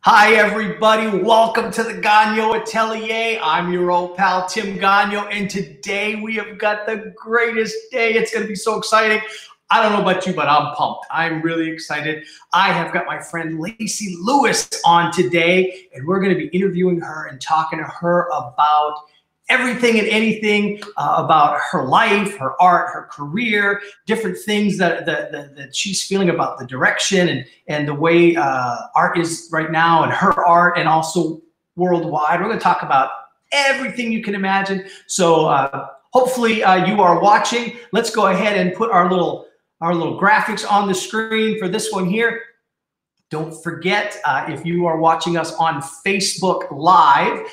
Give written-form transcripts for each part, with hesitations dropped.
Hi, everybody. Welcome to the Gagnon Atelier. I'm your old pal, Tim Gagnon, and today we have got the greatest day. It's going to be so exciting. I don't know about you, but I'm pumped. I'm really excited. I have got my friend Lacey Lewis on today, and we're going to be interviewing her and talking to her about everything and anything about her life, her art, her career, different things that she's feeling about the direction and the way art is right now, and her art, and also worldwide. We're going to talk about everything you can imagine. So hopefully you are watching. Let's go ahead and put our little graphics on the screen for this one here. Don't forget, if you are watching us on Facebook Live,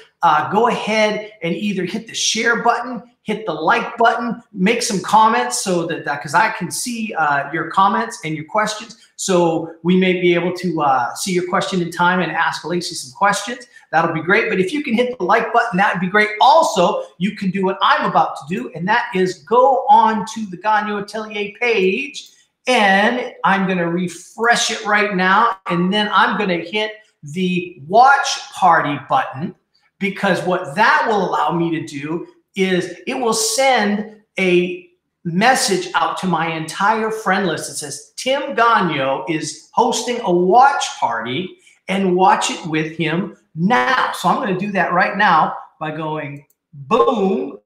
go ahead and either hit the share button, hit the like button, make some comments so that, because I can see your comments and your questions. So we may be able to see your question in time and ask Lacey some questions. That'll be great. But if you can hit the like button, that would be great. Also, you can do what I'm about to do, and that is go on to the Gagnon Atelier page. And I'm going to refresh it right now. And then I'm going to hit the watch party button, because what that will allow me to do is it will send a message out to my entire friend list that says, Tim Gagnon is hosting a watch party, and watch it with him now. So I'm going to do that right now by going boom,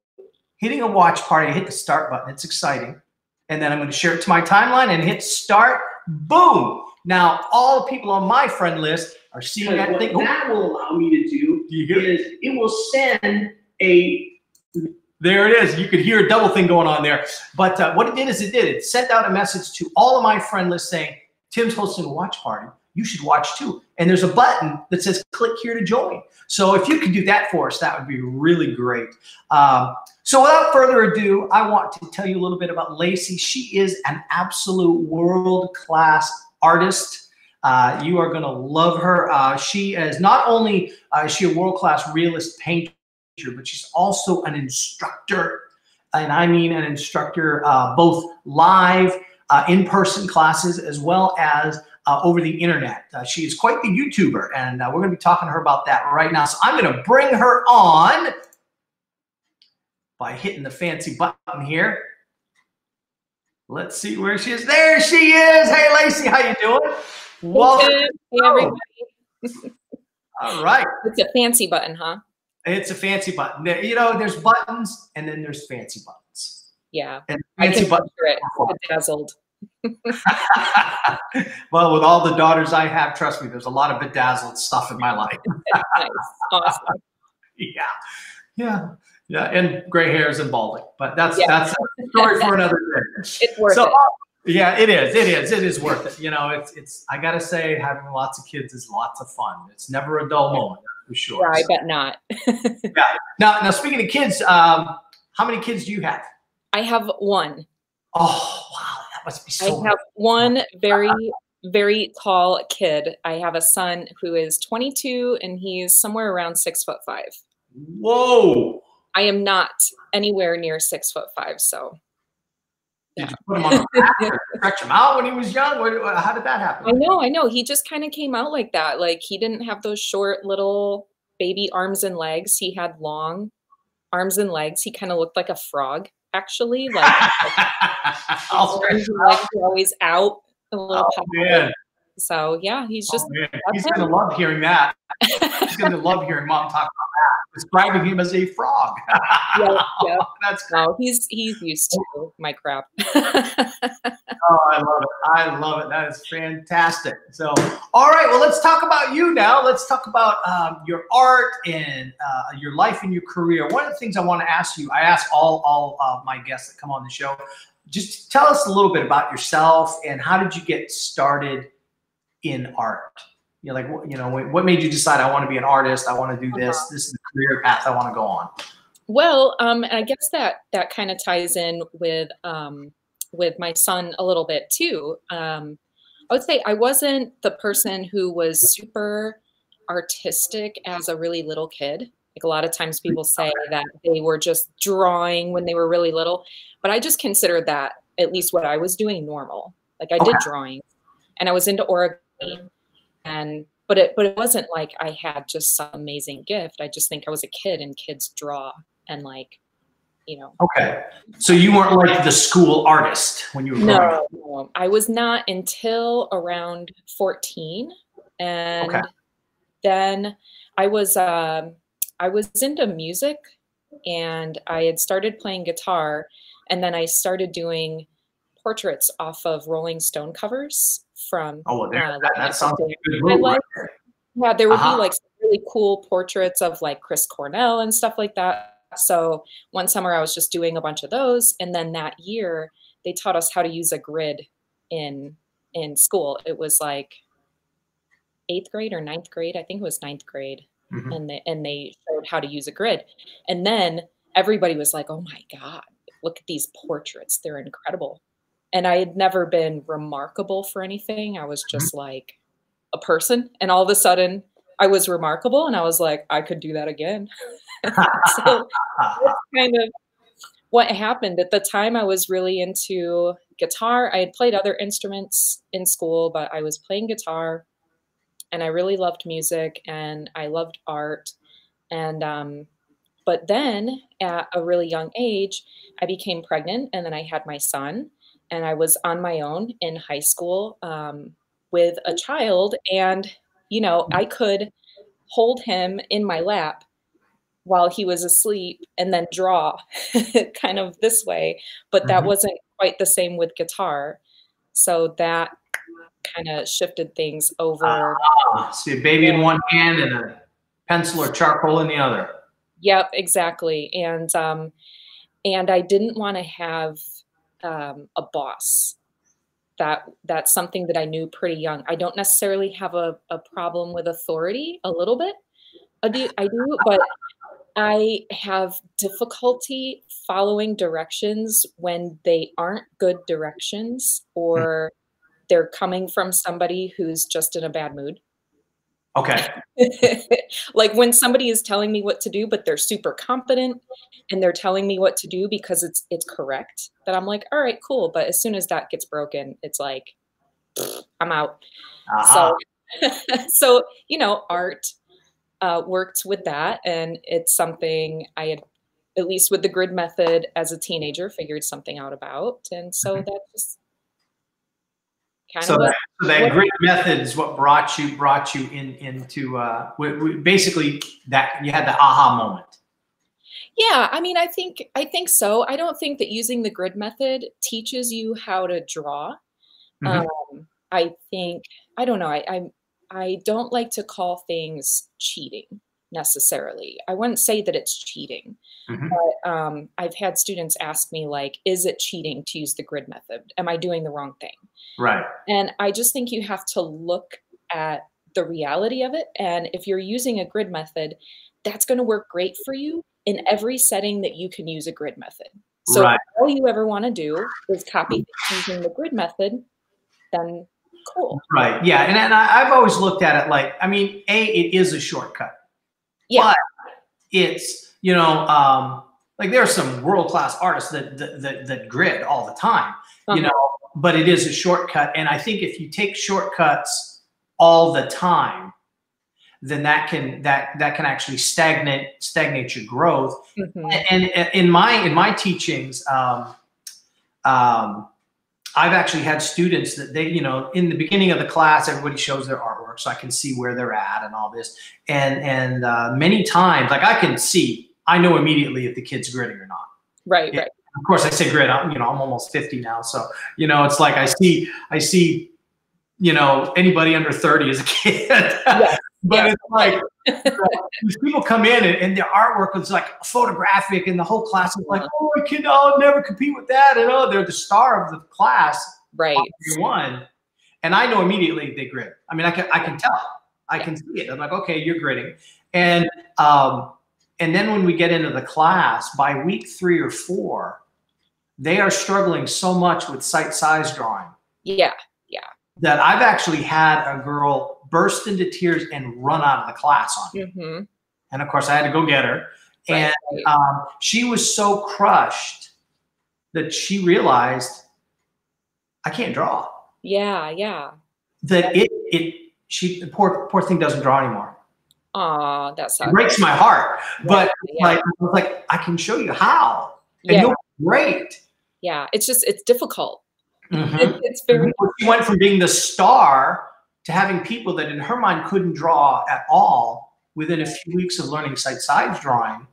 hitting a watch party. I hit the start button. It's exciting. And then I'm going to share it to my timeline and hit start. Boom. Now, all the people on my friend list are seeing that thing. What that will allow me to do is it will send a... There it is. You could hear a double thing going on there. But what it did is it sent out a message to all of my friend lists saying, Tim's hosting a watch party. You should watch too. And there's a button that says click here to join. So if you could do that for us, that would be really great. So without further ado, I want to tell you a little bit about Lacey. She is an absolute world-class artist. You are going to love her. She is not only is she a world-class realist painter, but she's also an instructor. And I mean an instructor both live, in-person classes, as well as over the internet. She is quite the YouTuber, and we're going to be talking to her about that right now. So I'm going to bring her on by hitting the fancy button here. Let's see where she is. There she is. Hey, Lacey, how you doing? Welcome. Hey, everybody. All right. It's a fancy button, huh? It's a fancy button. You know, there's buttons, and then there's fancy buttons. Yeah. And fancy buttons. Bedazzled. Well, with all the daughters I have, trust me, there's a lot of bedazzled stuff in my life. Nice. Awesome. Yeah, and gray hairs and balding, but that's a story for another day. It's worth it. Yeah, it is worth it. You know, it's I gotta say, having lots of kids is lots of fun. It's never a dull moment, for sure. Yeah, I bet not. Yeah. Now speaking of kids, how many kids do you have? I have one. Oh wow, that must be so. I have one very, very tall kid. I have a son who is 22, and he's somewhere around 6'5". Whoa. I am not anywhere near 6'5", so. Did you put him on the back, stretch him out when he was young? How did that happen? I know. He just kind of came out like that. Like, he didn't have those short little baby arms and legs. He had long arms and legs. He kind of looked like a frog, actually. Like, legs were always out, a little man. So yeah, he's just. He's gonna love hearing that. He's gonna love hearing Mom talk about that, describing him as a frog. Yeah. That's great. No, he's used to my crap. Oh, I love it. That is fantastic. So, all right, well, let's talk about you now. Let's talk about your art and your life and your career. One of the things I want to ask you, I ask all my guests that come on the show, just tell us a little bit about yourself and how did you get started in art? You're like, what made you decide I want to be an artist? I want to do this. This is the career path I want to go on. Well, I guess that kind of ties in with my son a little bit too. I would say I wasn't the person who was super artistic as a really little kid. Like, a lot of times people say that they were just drawing when they were really little, but I just considered that, at least what I was doing, normal. Like, I did drawing, and I was into origami. but it wasn't like I had just some amazing gift. I just think I was a kid and kids draw and like, you know. Okay. So you weren't like the school artist when you were growing up? No, I was not until around 14. And Okay. then I was into music, and I had started playing guitar, and then I started doing portraits off of Rolling Stone covers from Oh, well, that sounds like a good my move. life. Right? Yeah, there would be like some really cool portraits of like Chris Cornell and stuff like that. So one summer I was just doing a bunch of those, and then that year they taught us how to use a grid in school. It was like 8th grade or 9th grade. I think it was 9th grade. Mm-hmm. And they showed how to use a grid. And then everybody was like, oh my God, look at these portraits. They're incredible. And I had never been remarkable for anything. I was just like a person. And all of a sudden I was remarkable, and I was like, I could do that again. So that's kind of what happened. At the time I was really into guitar. I had played other instruments in school, but I was playing guitar, and I really loved music, and I loved art. And but then at a really young age, I became pregnant, and then I had my son, and I was on my own in high school with a child. And, you know, I could hold him in my lap while he was asleep and then draw kind of this way. But that wasn't quite the same with guitar. So that kind of shifted things over. So a baby in one hand and a pencil or charcoal in the other. Yep, exactly. And I didn't want to have a boss. That's something that I knew pretty young. I don't necessarily have a problem with authority, a little bit. I do, but I have difficulty following directions when they aren't good directions, or they're coming from somebody who's just in a bad mood. Okay. Like when somebody is telling me what to do, but they're super competent and they're telling me what to do because it's correct, that I'm like, all right, cool. But as soon as that gets broken, it's like, I'm out. So, you know, art worked with that. And it's something I had, at least with the grid method as a teenager, figured something out about. And so that just kind of that grid method is what brought you into basically that you had the aha moment. Yeah, I mean, I think so. I don't think that using the grid method teaches you how to draw. I think, I don't know, I don't like to call things cheating necessarily. I wouldn't say that it's cheating. But I've had students ask me, like, is it cheating to use the grid method? Am I doing the wrong thing? Right. And I just think you have to look at the reality of it. And if you're using a grid method, that's going to work great for you in every setting that you can use a grid method. So if all you ever want to do is copy things using the grid method, then cool. Right. Yeah. And I've always looked at it like, I mean, it is a shortcut. Yeah. But it's, you know, like there are some world-class artists that grid all the time, you know, but it is a shortcut. And I think if you take shortcuts all the time, then that can actually stagnate your growth. And in my teachings, I've actually had students that they, you know, in the beginning of the class, everybody shows their artwork so I can see where they're at and all this. And many times, like I know immediately if the kid's gridding or not. Right. Of course I say grid, I'm almost 50 now. So, you know, it's like I see, you know, anybody under 30 as a kid. But it's like people come in and their artwork was like photographic, and the whole class is like, oh, my kid, I'll never compete with that. And they're the star of the class. Right. One. And I know immediately they grid. I mean, I can tell. I can see it. I'm like, okay, you're gridding. And then when we get into the class, by week 3 or 4, they are struggling so much with sight size drawing. Yeah. That I've actually had a girl burst into tears and run out of the class on me. And of course I had to go get her. And she was so crushed that she realized I can't draw. Yeah. That the poor thing doesn't draw anymore. Oh, that sucks. It breaks my heart. But like, I was like, I can show you how. And you'll be great. Yeah, it's difficult. Mm-hmm. It's very. She went from being the star to having people that in her mind couldn't draw at all within a few weeks of learning size drawing,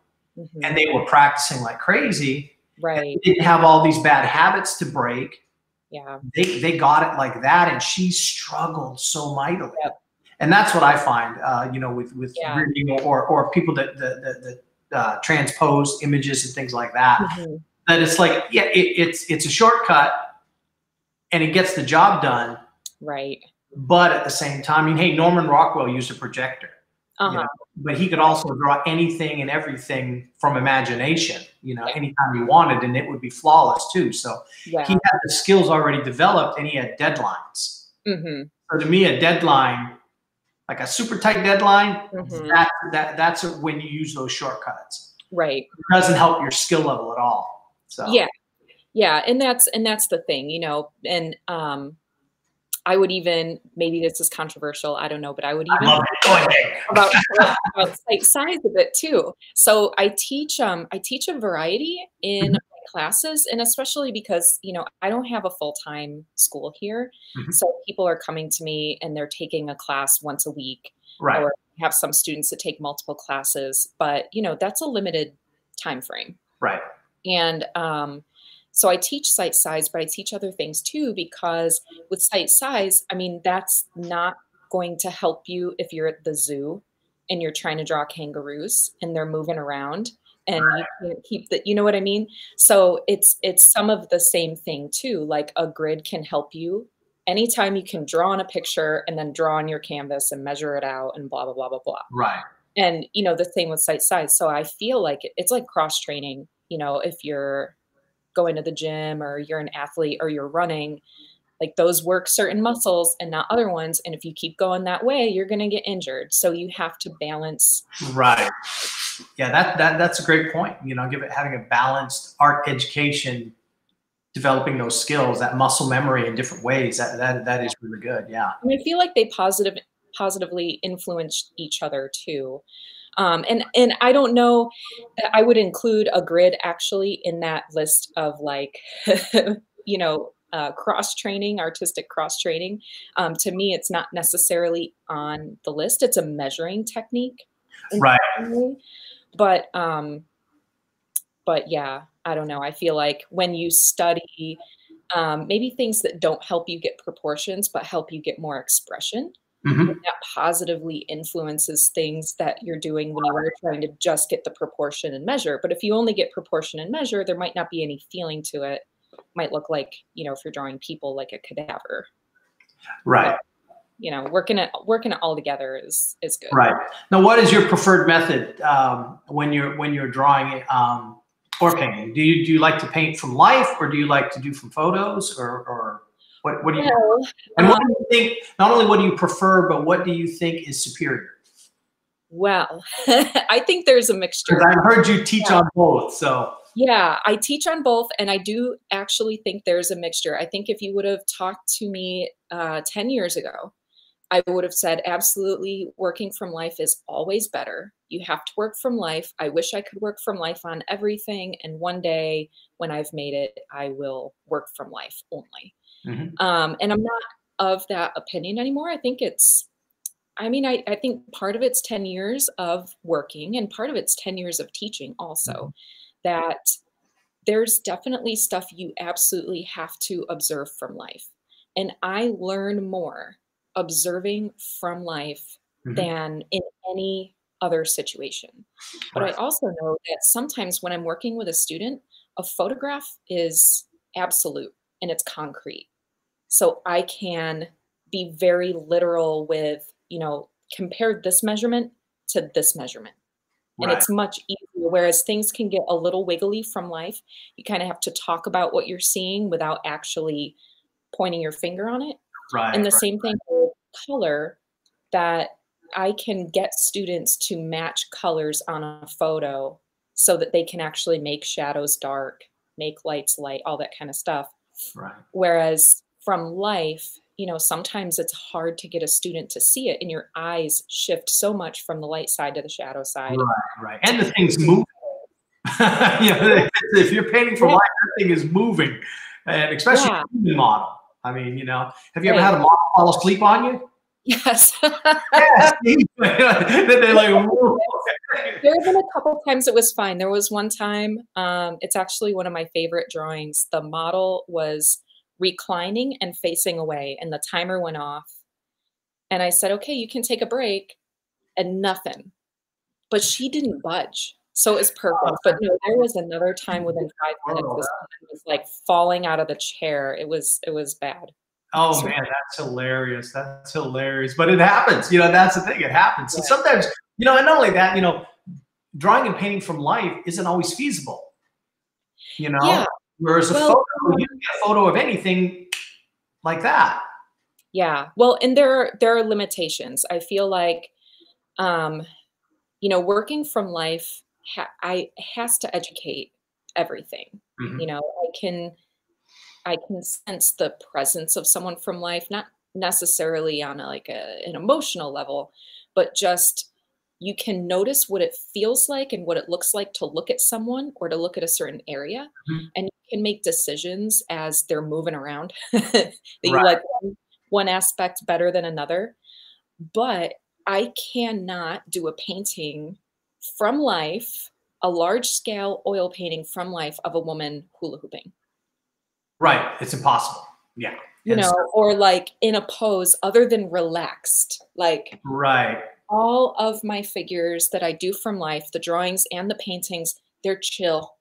and they were practicing like crazy. Right. They didn't have all these bad habits to break. Yeah. They got it like that, and she struggled so mightily. Yep. And that's what I find, with reading or people that transpose images and things like that. That it's like, it's a shortcut, and it gets the job done. Right. But at the same time, I mean, hey, Norman Rockwell used a projector. But he could also draw anything and everything from imagination, anytime he wanted, and it would be flawless too. So he had the skills already developed, and he had deadlines. So to me, a deadline, like a super tight deadline, that's when you use those shortcuts. Right. It doesn't help your skill level at all. So yeah, and that's the thing, and I would even, maybe this is controversial, I don't know, but I would even about sight size a bit too. So I teach a variety in my classes, and especially because, I don't have a full-time school here. So people are coming to me and they're taking a class once a week, or have some students that take multiple classes, but that's a limited time frame. Right. And so I teach sight size, but I teach other things too, because with sight size, I mean, that's not going to help you if you're at the zoo and you're trying to draw kangaroos and they're moving around and you can't keep the, you know what I mean? So it's some of the same thing too. Like a grid can help you anytime you can draw on a picture and then draw on your canvas and measure it out and blah, blah, blah, blah, blah. Right. And, the same with sight size. So I feel like it's like cross training, if you're going to the gym or you're an athlete or you're running, like those work certain muscles and not other ones. And if you keep going that way, you're going to get injured. So you have to balance. Right. Yeah, that's a great point. Having a balanced art education, developing those skills, that muscle memory in different ways, that is really good. Yeah. And I feel like they positively influence each other too. And I don't know, I would include a grid actually in that list of like, cross training, artistic cross training. To me, it's not necessarily on the list. It's a measuring technique. Right. But yeah, I don't know. I feel like when you study maybe things that don't help you get proportions, but help you get more expression, that positively influences things that you're doing when you are trying to just get the proportion and measure. But if you only get proportion and measure, there might not be any feeling to it. It might look like, if you're drawing people, like a cadaver. Right. But, working it all together is good. Right. Now, what is your preferred method when you're drawing or painting? Do you like to paint from life, or do you like to do from photos, or what do you and what do you think? Not only what do you prefer, but what do you think is superior? Well, I think there's a mixture. I've heard you teach on both, so. Yeah, I teach on both, and I do actually think there's a mixture. I think if you would have talked to me 10 years ago, I would have said, absolutely, working from life is always better. You have to work from life. I wish I could work from life on everything, and one day when I've made it, I will work from life only. And I'm not of that opinion anymore. I think I think part of it's 10 years of working, and part of it's 10 years of teaching also, that there's definitely stuff you absolutely have to observe from life. And I learn more observing from life than in any other situation. But I also know that sometimes when I'm working with a student, a photograph is absolute and it's concrete. So I can be very literal with, compare this measurement to this measurement. And it's much easier, whereas things can get a little wiggly from life. You kind of have to talk about what you're seeing without actually pointing your finger on it. And the same thing with color, that I can get students to match colors on a photo so that they can actually make shadows dark, make lights light, all that kind of stuff. Whereas from life, you know, sometimes it's hard to get a student to see it, and your eyes shift so much from the light side to the shadow side. Right. And the thing's moving. You know, if you're painting for light, that thing is moving, and especially a human model. I mean, you know, have you ever had a model fall asleep on you? Yes. Yes. They're like, whoa. There have been a couple times it was fine. There was one time, it's actually one of my favorite drawings. The model was reclining and facing away, and the timer went off. And I said, okay, you can take a break, and nothing. But she didn't budge. So it was perfect. But no, there was another time within 5 minutes, this woman was like falling out of the chair. It was bad. Oh man, that's hilarious. That's hilarious. But it happens. You know, that's the thing. It happens. And sometimes, you know, and not only that, you know, drawing and painting from life isn't always feasible. You know? Whereas a photo, you can get a photo of anything like that. Yeah. Well, and there are limitations. I feel like you know, working from life has to educate everything. You know, I can sense the presence of someone from life, not necessarily on an emotional level, but just you can notice what it feels like and what it looks like to look at someone or to look at a certain area. And you can make decisions as they're moving around that you like one aspect better than another. But I cannot do a painting from life, a large scale oil painting from life of a woman hula hooping. Right. It's impossible. Yeah. You know, or like in a pose other than relaxed. Like all of my figures that I do from life, the drawings and the paintings, they're chill.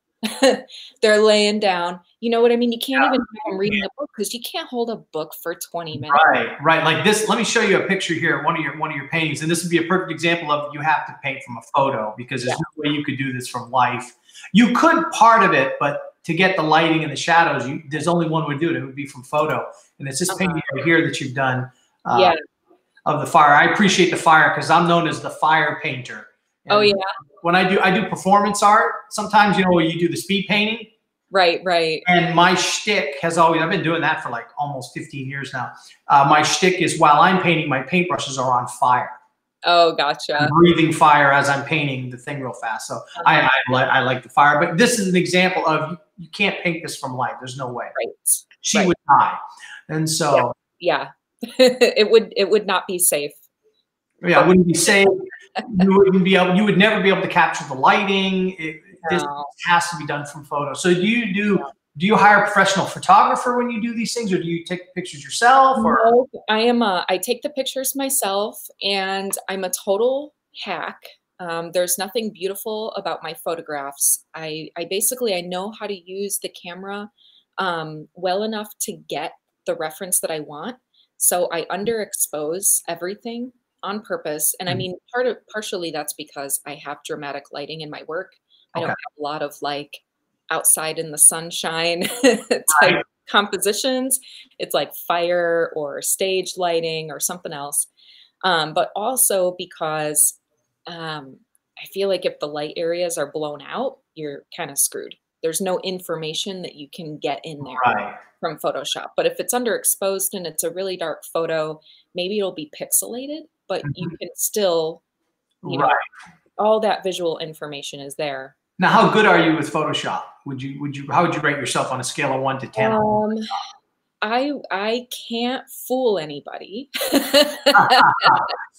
They're laying down. You know what I mean? You can't even have them reading a book because you can't hold a book for 20 minutes. Right. Like this. Let me show you a picture here. One of your paintings, and this would be a perfect example of you have to paint from a photo because there's no way you could do this from life. You could part of it, but to get the lighting and the shadows, there's only one way to do it. It would be from photo, and it's this painting right here that you've done of the fire. I appreciate the fire because I'm known as the fire painter. And when I do performance art, sometimes, you know, where you do the speed painting. Right. And my shtick has always, I've been doing that for like almost 15 years now. My shtick is while I'm painting, my paintbrushes are on fire. Oh, gotcha. I'm breathing fire as I'm painting the thing real fast. So I like the fire. But this is an example of you can't paint this from life. There's no way. She would die. And so. Yeah. It would not be safe. Yeah, it wouldn't be safe. You would never be able to capture the lighting. This has to be done from photo. So do you hire a professional photographer when you do these things, or do you take pictures yourself? Or? No, I take the pictures myself, and I'm a total hack. There's nothing beautiful about my photographs. I basically know how to use the camera well enough to get the reference that I want. So I underexpose everything on purpose. And I mean, partially that's because I have dramatic lighting in my work. I don't have a lot of like outside in the sunshine type compositions. It's like fire or stage lighting or something else. But also because I feel like if the light areas are blown out, you're kind of screwed. There's no information that you can get in there from Photoshop. But if it's underexposed and it's a really dark photo, maybe it'll be pixelated, but you can still, you know, all that visual information is there. Now, how good are you with Photoshop? How would you rate yourself on a scale of 1 to 10? I can't fool anybody.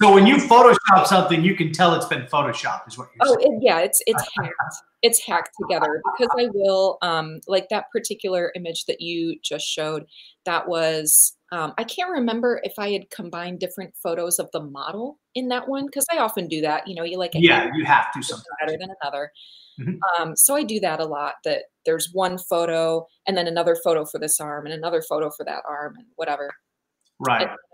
So when you Photoshop something, you can tell it's been Photoshopped, is what you're saying. Yeah, it's hacked. It's hacked together because I will, like that particular image that you just showed, that was, I can't remember if I had combined different photos of the model in that one, because I often do that. You know, you like you have to sometimes better than another. So I do that a lot, that there's one photo and then another photo for this arm and another photo for that arm and whatever.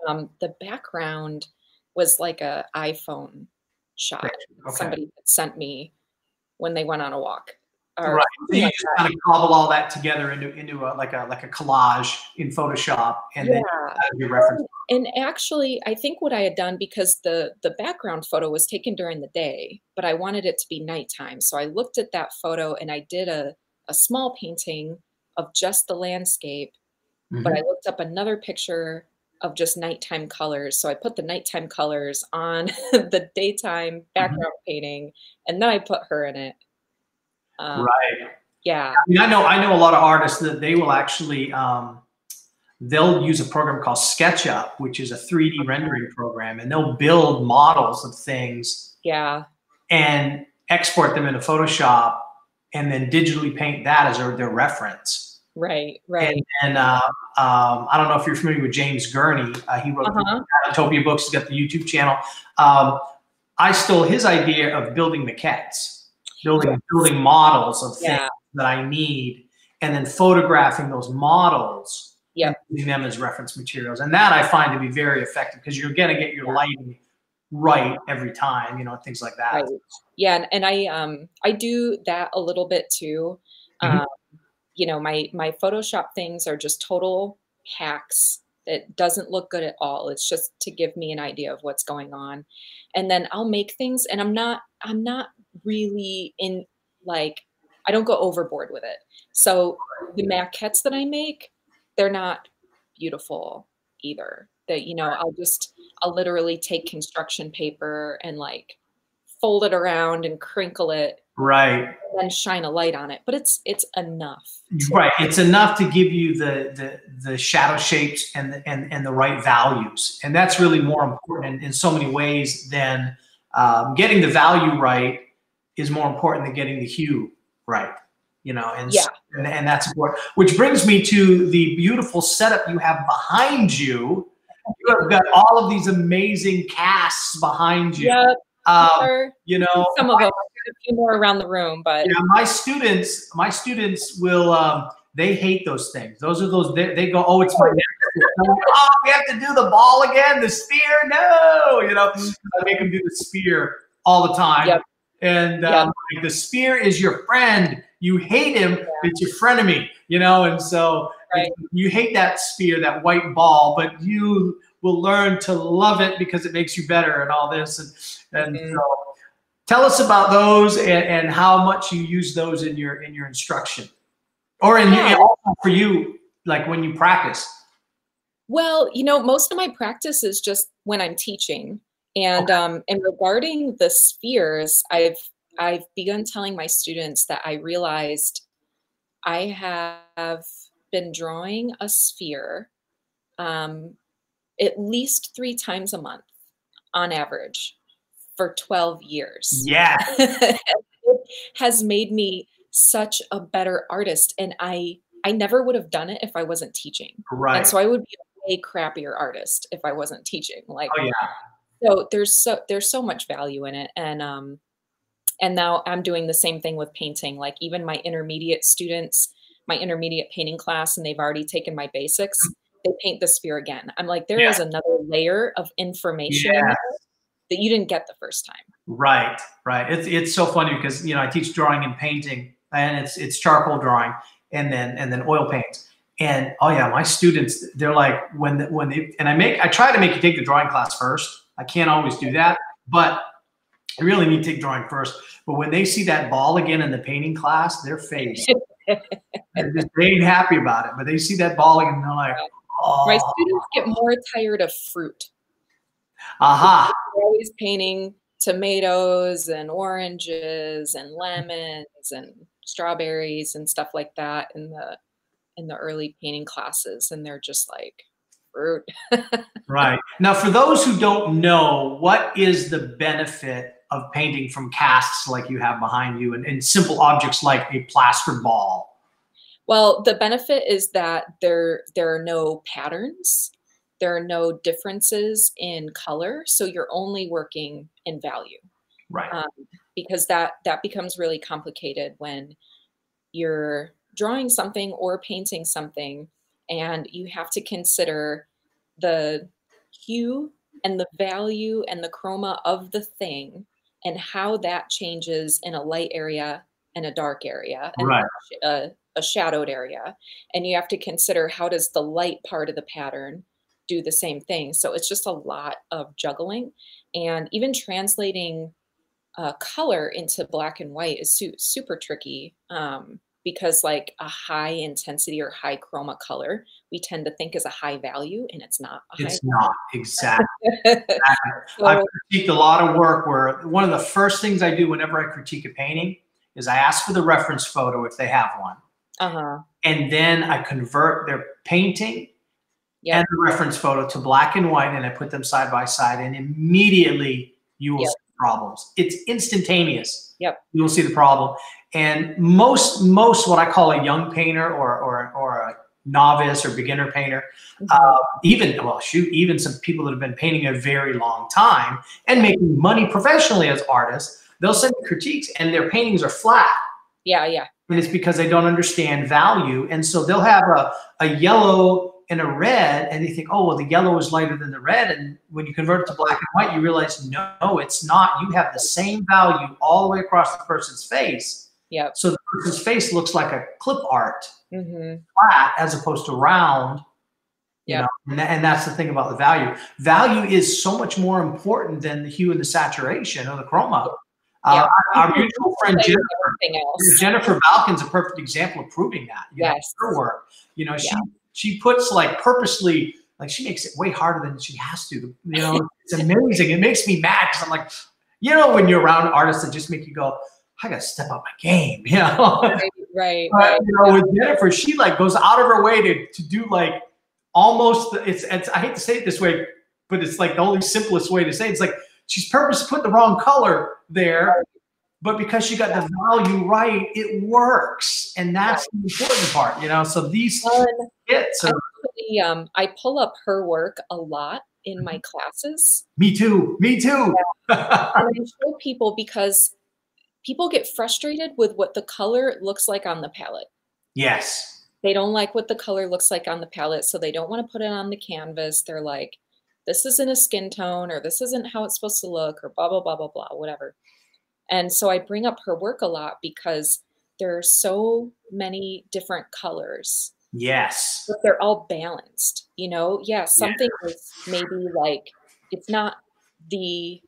And, the background was like a iPhone shot somebody sent me when they went on a walk. So you just kind of cobble all that together into like a collage in Photoshop, and then your reference. And actually, I think what I had done, because the background photo was taken during the day, but I wanted it to be nighttime. So I looked at that photo and I did a small painting of just the landscape. But I looked up another picture of just nighttime colors. So I put the nighttime colors on the daytime background painting, and then I put her in it. Right. Yeah. I mean, I know a lot of artists that they will actually, they'll use a program called SketchUp, which is a 3D rendering program, and they'll build models of things. Yeah. And export them into Photoshop, and then digitally paint that as their reference. Right, right. And I don't know if you're familiar with James Gurney. He wrote the Utopia books. He's got the YouTube channel. I stole his idea of building maquettes, building models of things that I need, and then photographing those models and using them as reference materials. And that I find to be very effective, because you're going to get your lighting right every time, you know, things like that. Right. Yeah, and I do that a little bit too. You know, my Photoshop things are just total hacks. It doesn't look good at all. It's just to give me an idea of what's going on. And then I'll make things, and I'm not really in, like, I don't go overboard with it. So the maquettes that I make, they're not beautiful either. That, you know, I'll literally take construction paper and like fold it around and crinkle it. Right. And then shine a light on it. But it's enough. Right. It's enough to give you the shadow shapes and the right values. And that's really more important in so many ways than getting the value right is more important than getting the hue right. You know, and that's important. Which brings me to the beautiful setup you have behind you. You have got all of these amazing casts behind you. Yep. You know, some of them. A few more around the room, but yeah, my students will they hate those things. Those are those they go, oh, it's my next. Oh, we have to do the ball again, the spear. No, you know, I make them do the spear all the time. Yep. And like, the spear is your friend. You hate him, it's your frenemy, you know. And so you hate that spear, that white ball, but you will learn to love it because it makes you better and all this. And so tell us about those and how much you use those in your instruction, or also for you, like when you practice. Well, you know, most of my practice is just when I'm teaching, and and regarding the spheres, I've begun telling my students that I realized I have been drawing a sphere at least 3 times a month on average for 12 years. Yeah. It has made me such a better artist. And I never would have done it if I wasn't teaching. Right. And so I would be a way crappier artist if I wasn't teaching. Like, oh, yeah. So there's so much value in it. And now I'm doing the same thing with painting. Like even my intermediate students, my intermediate painting class, and they've already taken my basics, they paint the sphere again. I'm like, there is another layer of information in there that you didn't get the first time. Right, right. It's so funny because, you know, I teach drawing and painting, and it's charcoal drawing and then oil paints. And oh yeah, my students, they're like, I try to make you take the drawing class first. I can't always do that, but I really need to take drawing first. But when they see that ball again in the painting class, their face, they ain't happy about it. But they see that ball again, and they're like, oh. My students get more tired of fruit. Aha. They're always painting tomatoes and oranges and lemons and strawberries and stuff like that in the early painting classes, and they're just like, fruit. Right. Now, for those who don't know, what is the benefit of painting from casts like you have behind you and simple objects like a plaster ball? Well, the benefit is that there are no patterns. There are no differences in color. So you're only working in value. Right. Because that becomes really complicated when you're drawing something or painting something, and you have to consider the hue and the value and the chroma of the thing and how that changes in a light area and a dark area and a shadowed area. And you have to consider, how does the light part of the pattern do the same thing? So it's just a lot of juggling, and even translating color into black and white is super tricky. because like a high intensity or high chroma color, we tend to think is a high value, and it's not a high It's not, exactly. value. I've So, critiqued a lot of work where one of the first things I do whenever I critique a painting is I ask for the reference photo if they have one. And then I convert their painting and the reference photo to black and white, and I put them side by side, and immediately you will see problems. It's instantaneous. You will see the problem. And most what I call a young painter or a novice or beginner painter, even some people that have been painting a very long time and making money professionally as artists, they'll send me critiques and their paintings are flat. And it's because they don't understand value. And so they'll have a yellow and a red, and they think, oh, well, the yellow is lighter than the red. And when you convert it to black and white, you realize, no, it's not. You have the same value all the way across the person's face. So the person's face looks like a clip art, flat as opposed to round. You know, and that's the thing about the value. Value is so much more important than the hue and the saturation or the chroma. Our mutual friend Jennifer Balkin's a perfect example of proving that. You know, her work, you know, she puts like purposely, like she makes it way harder than she has to. You know, it's amazing. It makes me mad because I'm like, you know, when you're around artists that just make you go, I gotta step up my game. You know, right. You know, with Jennifer, she like goes out of her way to do like almost. It's I hate to say it this way, but it's like the only simplest way to say it. It's like she's purposely put the wrong color there, but because she got the value right, it works, and that's the important part, you know. So these hits. I pull up her work a lot in my classes. Me too. And I show people because people get frustrated with what the color looks like on the palette. They don't like what the color looks like on the palette, so they don't want to put it on the canvas. They're like, this isn't a skin tone, or this isn't how it's supposed to look, or blah, blah, blah, blah, blah, whatever. And so I bring up her work a lot because there are so many different colors. But they're all balanced, you know? Something is maybe like, it's not the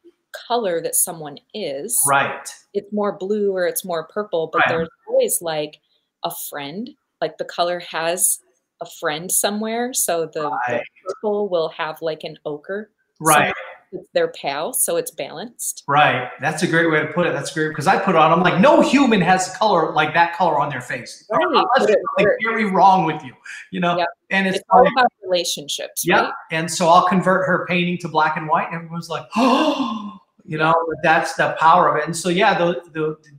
color that someone is. It's more blue or it's more purple, but there's always like a friend, like the color has a friend somewhere. So the purple will have like an ochre. It's their pal, so it's balanced. That's a great way to put it. That's great, because I put on, I'm like, no human has a color like that color on their face. Unless there's something very wrong with you, you know? And it's all about relationships, right? And so I'll convert her painting to black and white, and everyone's like, oh, you know, but that's the power of it. And so,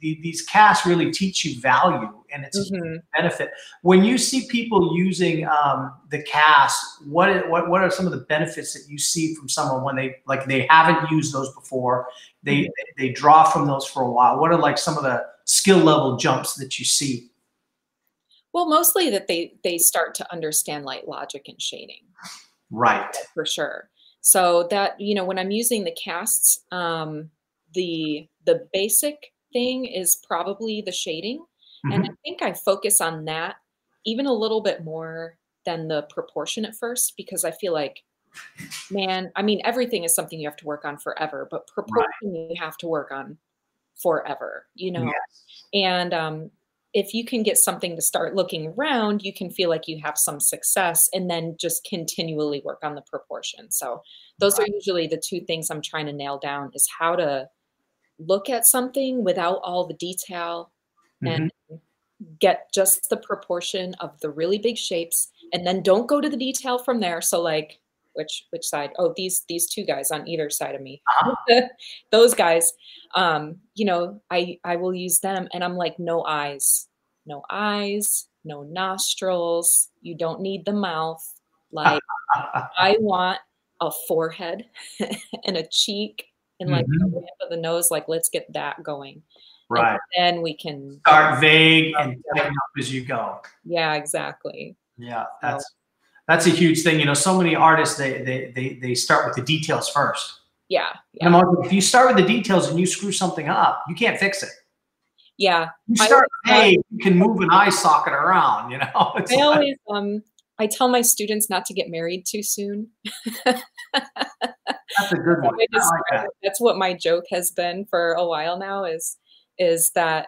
these casts really teach you value, and it's a benefit. When you see people using the cast, what are some of the benefits that you see from someone when they haven't used those before? They draw from those for a while. What are like some of the skill level jumps that you see? Well, mostly that they start to understand light logic and shading. For sure. So that, you know, when I'm using the casts, the basic thing is probably the shading. And I think I focus on that even a little bit more than the proportion at first, because I feel like, man, I mean, everything is something you have to work on forever, but proportion you have to work on forever, you know? And if you can get something to start looking around, you can feel like you have some success, and then just continually work on the proportion. So those are usually the two things I'm trying to nail down, is how to look at something without all the detail and get just the proportion of the really big shapes, and then don't go to the detail from there. So like, which side? Oh, these two guys on either side of me, those guys, you know, I will use them, and I'm like, no eyes, no nostrils. You don't need the mouth. Like, I want a forehead and a cheek and like the ramp of the nose. Like, let's get that going. And then we can start vague and tighten up as you go. Yeah, exactly. Yeah, that's a huge thing. You know, so many artists, they start with the details first. And if you start with the details and you screw something up, you can't fix it. You start vague, you can move an eye socket around, you know. I tell my students not to get married too soon. That's a good one. That's what my joke has been for a while now, is that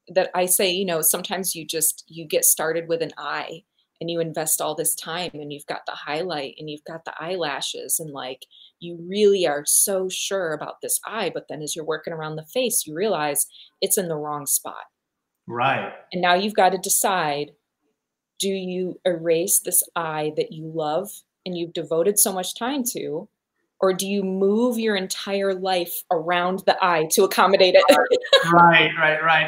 that I say, you know, sometimes you get started with an eye and you invest all this time and you've got the highlight and you've got the eyelashes and like you really are so sure about this eye, but then as you're working around the face, you realize it's in the wrong spot. Right. And now you've got to decide, do you erase this eye that you love and you've devoted so much time to, or do you move your entire life around the eye to accommodate it? Right.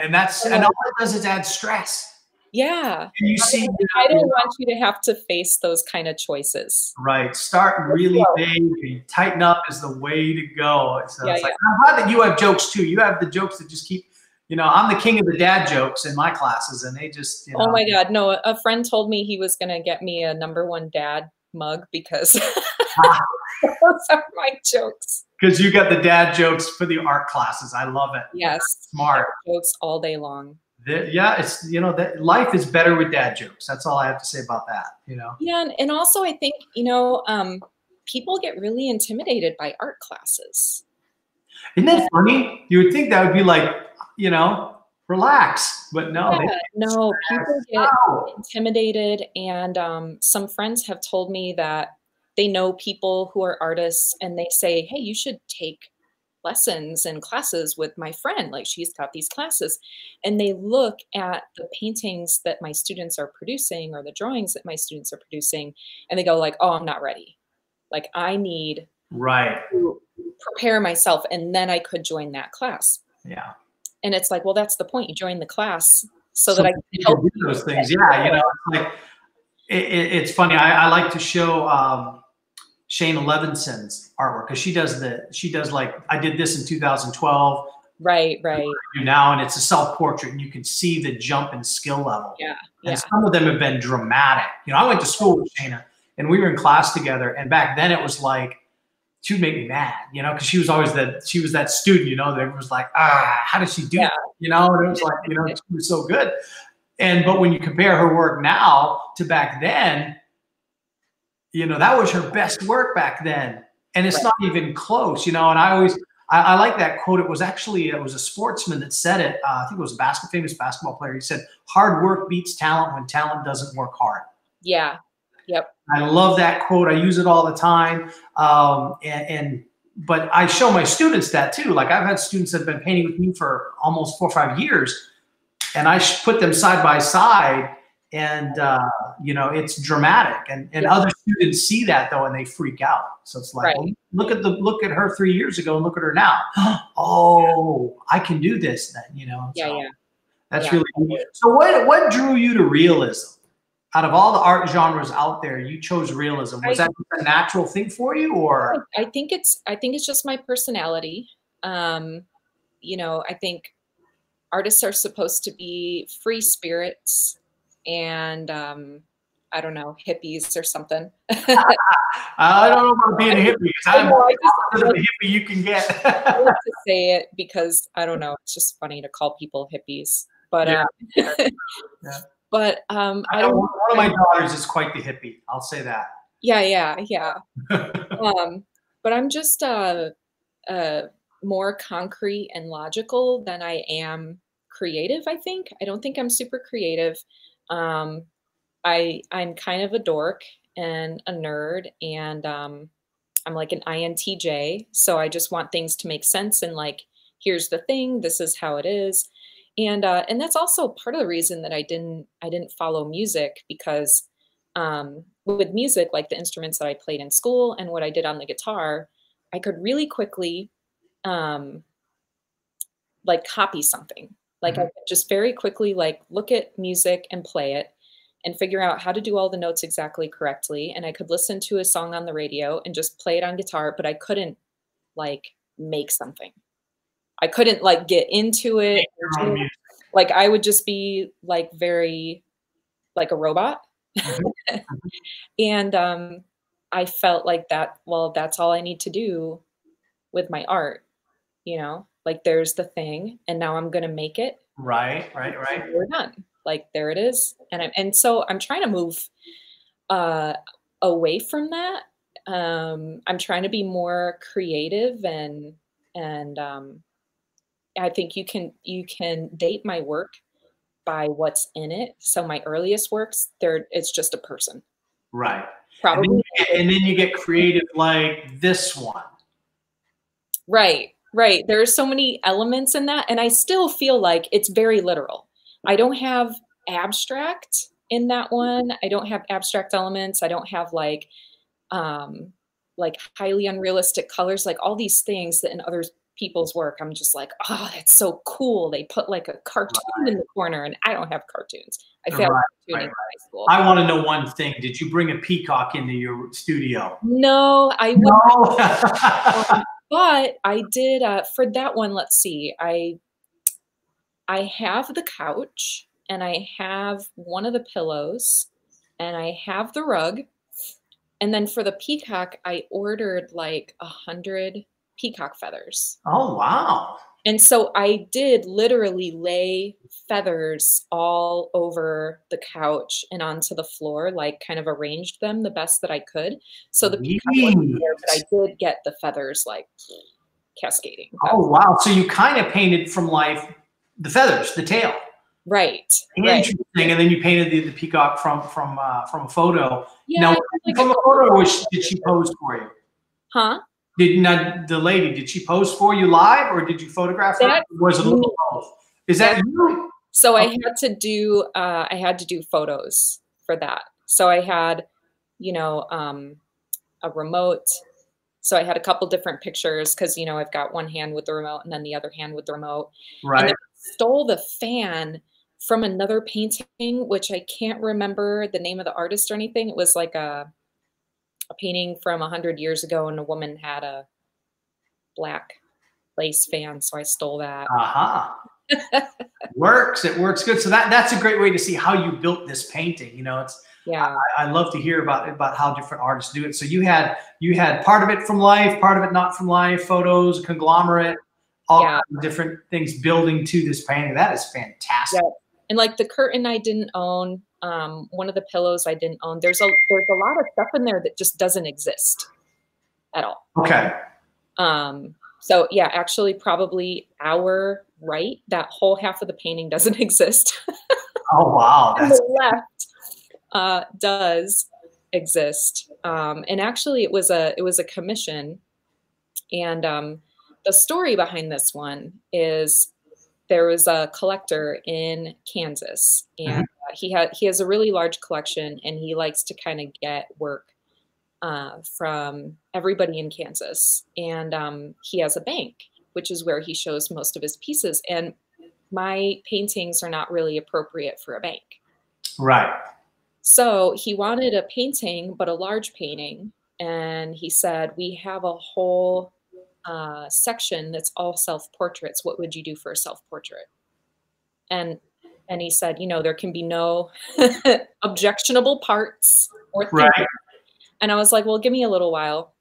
And and all it does is add stress. Yeah. And you see, I don't want you to have to face those kind of choices. right. Start really big and tighten up is the way to go. So Yeah, it's like, I'm glad that you have jokes too. You have the jokes that just keep, you know, I'm the king of the dad jokes in my classes and they just, you know. Oh my God. No, a friend told me he was going to get me a #1 dad mug because those are my jokes. Because you got the dad jokes for the art classes. I love it. Yes. Smart. Jokes all day long. Yeah, it's, you know, that life is better with dad jokes. That's all I have to say about that, you know. Yeah, and also I think, you know, people get really intimidated by art classes. Isn't that funny? You would think that would be like, you know, relax, but no. Yeah, no, people get intimidated, and some friends have told me that they know people who are artists, and they say, "Hey, you should take lessons and classes with my friend. Like she's got these classes," and they look at the paintings that my students are producing or the drawings that my students are producing, and they go like, "Oh, I'm not ready. Like I need to prepare myself, and then I could join that class." Yeah. And it's like, well, that's the point. You join the class so that I can help do those things. Yeah, you know, it's like it's funny. I like to show Shane Levinson's artwork because she does like I did this in 2012. Right. Now, and it's a self-portrait, and you can see the jump in skill level. Yeah. And some of them have been dramatic. You know, I went to school with Shana, and we were in class together. And back then, it was like she would make me mad, you know, because she was always that student, you know, that was like, how does she do it? You know, and it was like, you know, she was so good. But when you compare her work now to back then, you know, that was her best work back then. And it's not even close, you know, and I like that quote. It was a sportsman that said it. I think it was a famous basketball player. He said, hard work beats talent when talent doesn't work hard. Yeah. Yep. I love that quote. I use it all the time. But I show my students that too. Like I've had students that have been painting with me for almost 4 or 5 years, and I put them side by side, and you know, it's dramatic. And other students see that though, and they freak out. So it's like, well, look at her 3 years ago, and look at her now. Oh, I can do this then. You know. So that's really cool. So what drew you to realism? Out of all the art genres out there, you chose realism. Was that a natural thing for you, or? I think it's just my personality. You know, I think artists are supposed to be free spirits and I don't know, hippies or something. I don't know about being a hippie because I'm the hippie you can get. I like to say it because I don't know, it's just funny to call people hippies. But But I don't. One of my daughters is quite the hippie. I'll say that. Yeah. But I'm just more concrete and logical than I am creative. I think I don't think I'm super creative. I'm kind of a dork and a nerd, and I'm like an INTJ. So I just want things to make sense and like, here's the thing. This is how it is. And that's also part of the reason that I didn't follow music, because with music, like the instruments that I played in school and what I did on the guitar, I could really quickly like copy something. Like I could just very quickly like look at music and play it and figure out how to do all the notes exactly correctly. And I could listen to a song on the radio and just play it on guitar, but I couldn't like make something. I couldn't like get into it. Like I would just be like very like a robot. And I felt like that, well, that's all I need to do with my art, you know, like there's the thing and now I'm going to make it. Right. We're done. Like there it is. And so I'm trying to move away from that. I'm trying to be more creative and I think you can date my work by what's in it. So my earliest works, it's just a person. Right. Probably. And then you get creative like this one. Right, right. There are so many elements in that, and I still feel like it's very literal. I don't have abstract in that one. I don't have abstract elements. I don't have like highly unrealistic colors, like all these things that in other people's work, I'm just like, oh, that's so cool. They put like a cartoon in the corner, and I don't have cartoons. I failed cartooning in high school. I want to know one thing. Did you bring a peacock into your studio? No, I wouldn't. But I did for that one. Let's see. I have the couch, and I have one of the pillows, and I have the rug. And then for the peacock, I ordered like 100 peacock feathers. Oh, wow. And so I did literally lay feathers all over the couch and onto the floor, like kind of arranged them the best that I could. So the peacock wasn't there, but I did get the feathers like cascading. Oh, wow. So you kind of painted from life the feathers, the tail. Right. Interesting. Right. And then you painted the peacock from a photo. Yeah, now, from a photo, or did she pose for you? Huh? The lady, did she pose for you live, or did you photograph her? Was it a little both? Is that you? So I had to do photos for that. So I had, a remote. So I had a couple different pictures because, I've got one hand with the remote and then the other hand with the remote. Right. And I stole the fan from another painting, which I can't remember the name of the artist or anything. It was like a painting from 100 years ago, and a woman had a black lace fan. So I stole that. Works. It works good. So that's a great way to see how you built this painting. Yeah. I love to hear about how different artists do it. So you had part of it from life, part of it not from life, photos, conglomerate, all different things building to this painting. That is fantastic. Yeah. And like the curtain I didn't own, one of the pillows I didn't own. There's a lot of stuff in there that just doesn't exist at all. Okay. So yeah, actually probably our right, that whole half of the painting doesn't exist. Oh wow. And the left does exist. And actually it was a commission. And the story behind this one is there was a collector in Kansas, and he has a really large collection, and he likes to kind of get work from everybody in Kansas. And he has a bank, which is where he shows most of his pieces. And my paintings are not really appropriate for a bank. Right. So he wanted a painting, but a large painting. And he said, we have a whole section that's all self-portraits. What would you do for a self-portrait? And he said, there can be no objectionable parts or things. Right. And I was like, well, give me a little while.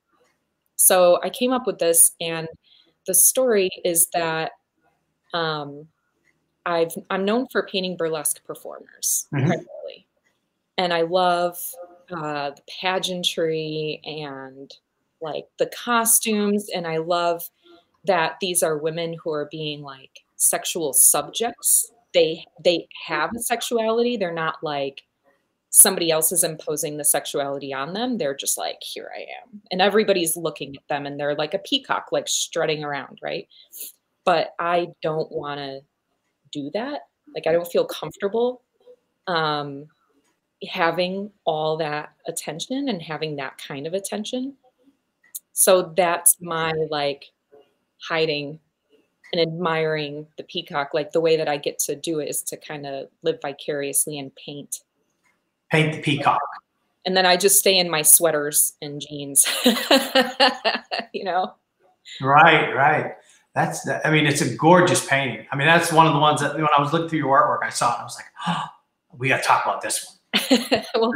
So I came up with this, and the story is that I'm known for painting burlesque performers primarily. And I love the pageantry and like the costumes. And I love that these are women who are being like sexual subjects. They have a sexuality. They're not like somebody else is imposing the sexuality on them. They're just like, here I am. And everybody's looking at them, and they're like a peacock, like strutting around. Right. But I don't want to do that. Like, I don't feel comfortable having all that attention and having that kind of attention. So that's my like hiding and admiring the peacock. Like the way that I get to do it is to kind of live vicariously and paint the peacock. And then I just stay in my sweaters and jeans, Right. I mean, it's a gorgeous painting. I mean, that's one of the ones that when I was looking through your artwork, I saw it. I was like, oh, we got to talk about this one. Well,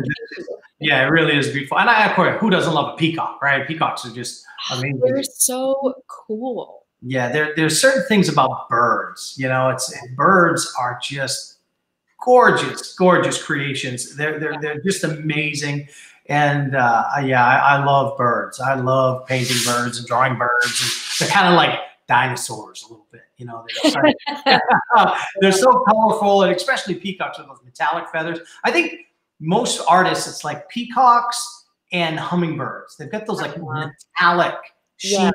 yeah, it really is beautiful. And of course, who doesn't love a peacock, right? Peacocks are just amazing. They're so cool. Yeah, there's certain things about birds. Birds are just gorgeous creations. They're just amazing. And I love birds. I love painting birds and drawing birds. And they're kind of like dinosaurs a little bit. You know, they're so colorful, and especially peacocks with those metallic feathers. I think most artists, it's like peacocks and hummingbirds. They've got those like metallic sheen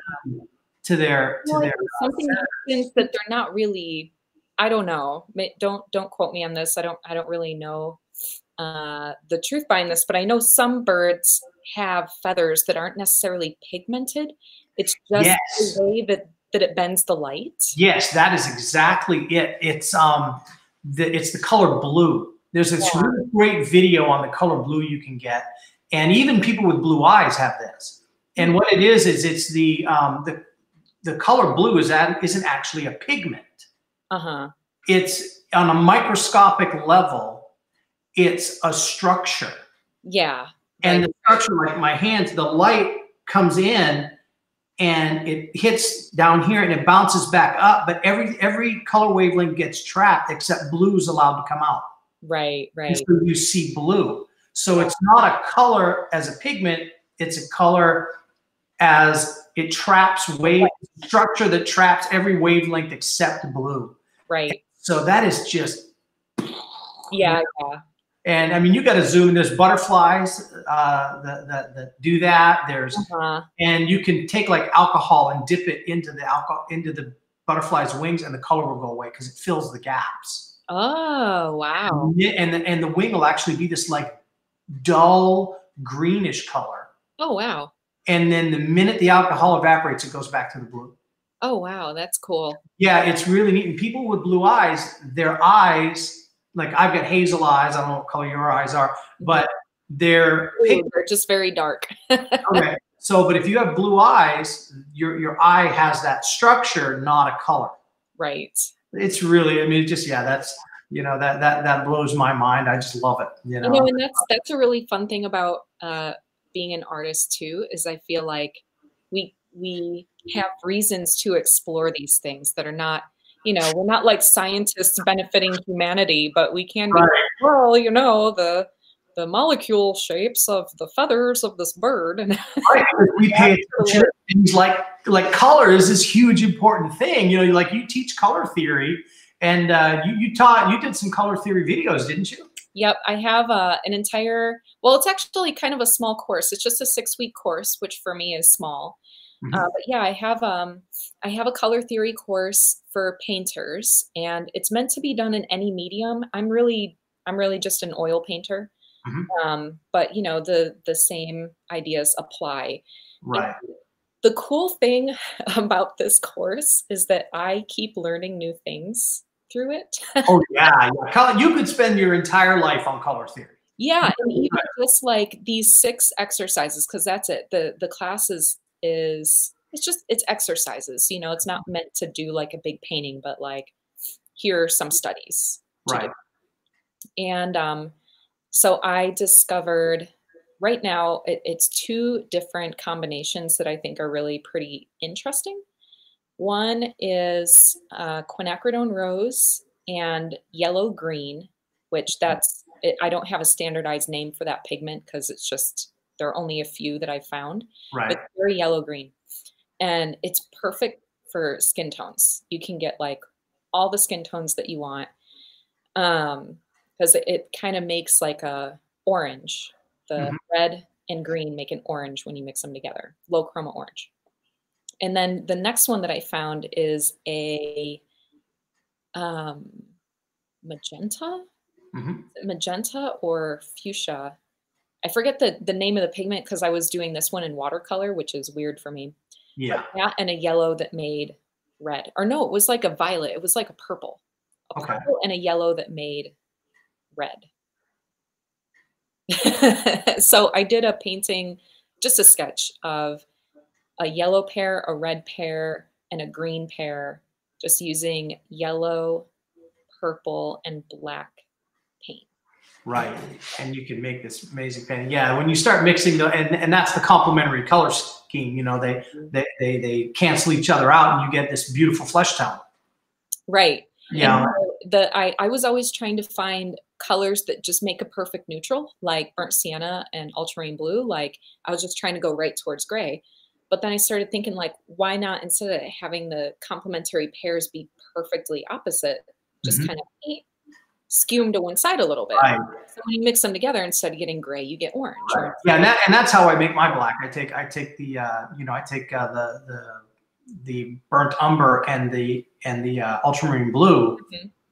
to their something happens that they're not really. I don't know. Don't quote me on this. I don't really know the truth behind this, but I know some birds have feathers that aren't necessarily pigmented. It's just the way that it bends the light. Yes, that is exactly it. It's the color blue. There's this really great video on the color blue you can get, and even people with blue eyes have this. And what it is it's the color blue isn't actually a pigment. It's on a microscopic level. It's a structure. Yeah. And the structure, like my hands, the light comes in and it hits down here and it bounces back up, but every color wavelength gets trapped except blue is allowed to come out. Right. And so you see blue. So it's not a color as a pigment, it's a color as it traps structure that traps every wavelength except blue. Right. So that is just yeah. And I mean, you got to zoom in. There's butterflies that do that. There's and you can take like alcohol and dip it into the butterfly's wings, and the color will go away because it fills the gaps. Oh wow! And the wing will actually be this like dull greenish color. Oh wow! And then the minute the alcohol evaporates, it goes back to the blue. Oh wow, that's cool. Yeah, it's really neat. And people with blue eyes, their eyes. Like I've got hazel eyes. I don't know what color your eyes are, but they're just very dark. Okay. So, but if you have blue eyes, your eye has that structure, not a color. Right. It's really, I mean, just, that's, that blows my mind. I just love it. And that's a really fun thing about being an artist too, is I feel like we have reasons to explore these things that are not, we're not like scientists benefiting humanity, but we can be, well, the molecule shapes of the feathers of this bird. And we pay attention to things like color is this huge important thing. Like you teach color theory, and you did some color theory videos, didn't you? Yep, I have an entire. Well, it's actually kind of a small course. It's just a 6-week course, which for me is small. But yeah, I have a color theory course for painters, and it's meant to be done in any medium. I'm really just an oil painter, but the same ideas apply. Right. And the cool thing about this course is that I keep learning new things through it. Oh yeah. You could spend your entire life on color theory. Yeah, and even just like these 6 exercises, because that's it. The class is it's exercises, it's not meant to do like a big painting, but like here are some studies. Right. And so I discovered right now it's 2 different combinations that I think are really pretty interesting. One is quinacridone rose and yellow green, which I don't have a standardized name for that pigment because it's just there are only a few that I've found. Right. It's very yellow green. And it's perfect for skin tones. You can get like all the skin tones that you want. Because it kind of makes like a orange. The red and green make an orange when you mix them together. Low chroma orange. And then the next one that I found is a magenta. Magenta or fuchsia. I forget the name of the pigment because I was doing this one in watercolor, which is weird for me. Yeah. That and a yellow that made red. Or no, it was like a violet. It was like a purple. A purple and a yellow that made red. So I did a painting, just a sketch of a yellow pear, a red pear, and a green pear, just using yellow, purple, and black paint. Right, and you can make this amazing painting. Yeah, when you start mixing and that's the complementary color scheme. They cancel each other out, and you get this beautiful flesh tone. Right. Yeah. I was always trying to find colors that just make a perfect neutral, like burnt sienna and ultramarine blue. Like I was just trying to go right towards gray. But then I started thinking, like, why not, instead of having the complementary pairs be perfectly opposite, just kind of skew them to one side a little bit. Right. So when you mix them together, instead of getting gray, you get orange. Right. Yeah, and that's how I make my black. I take the you know, I take the burnt umber and the ultramarine blue,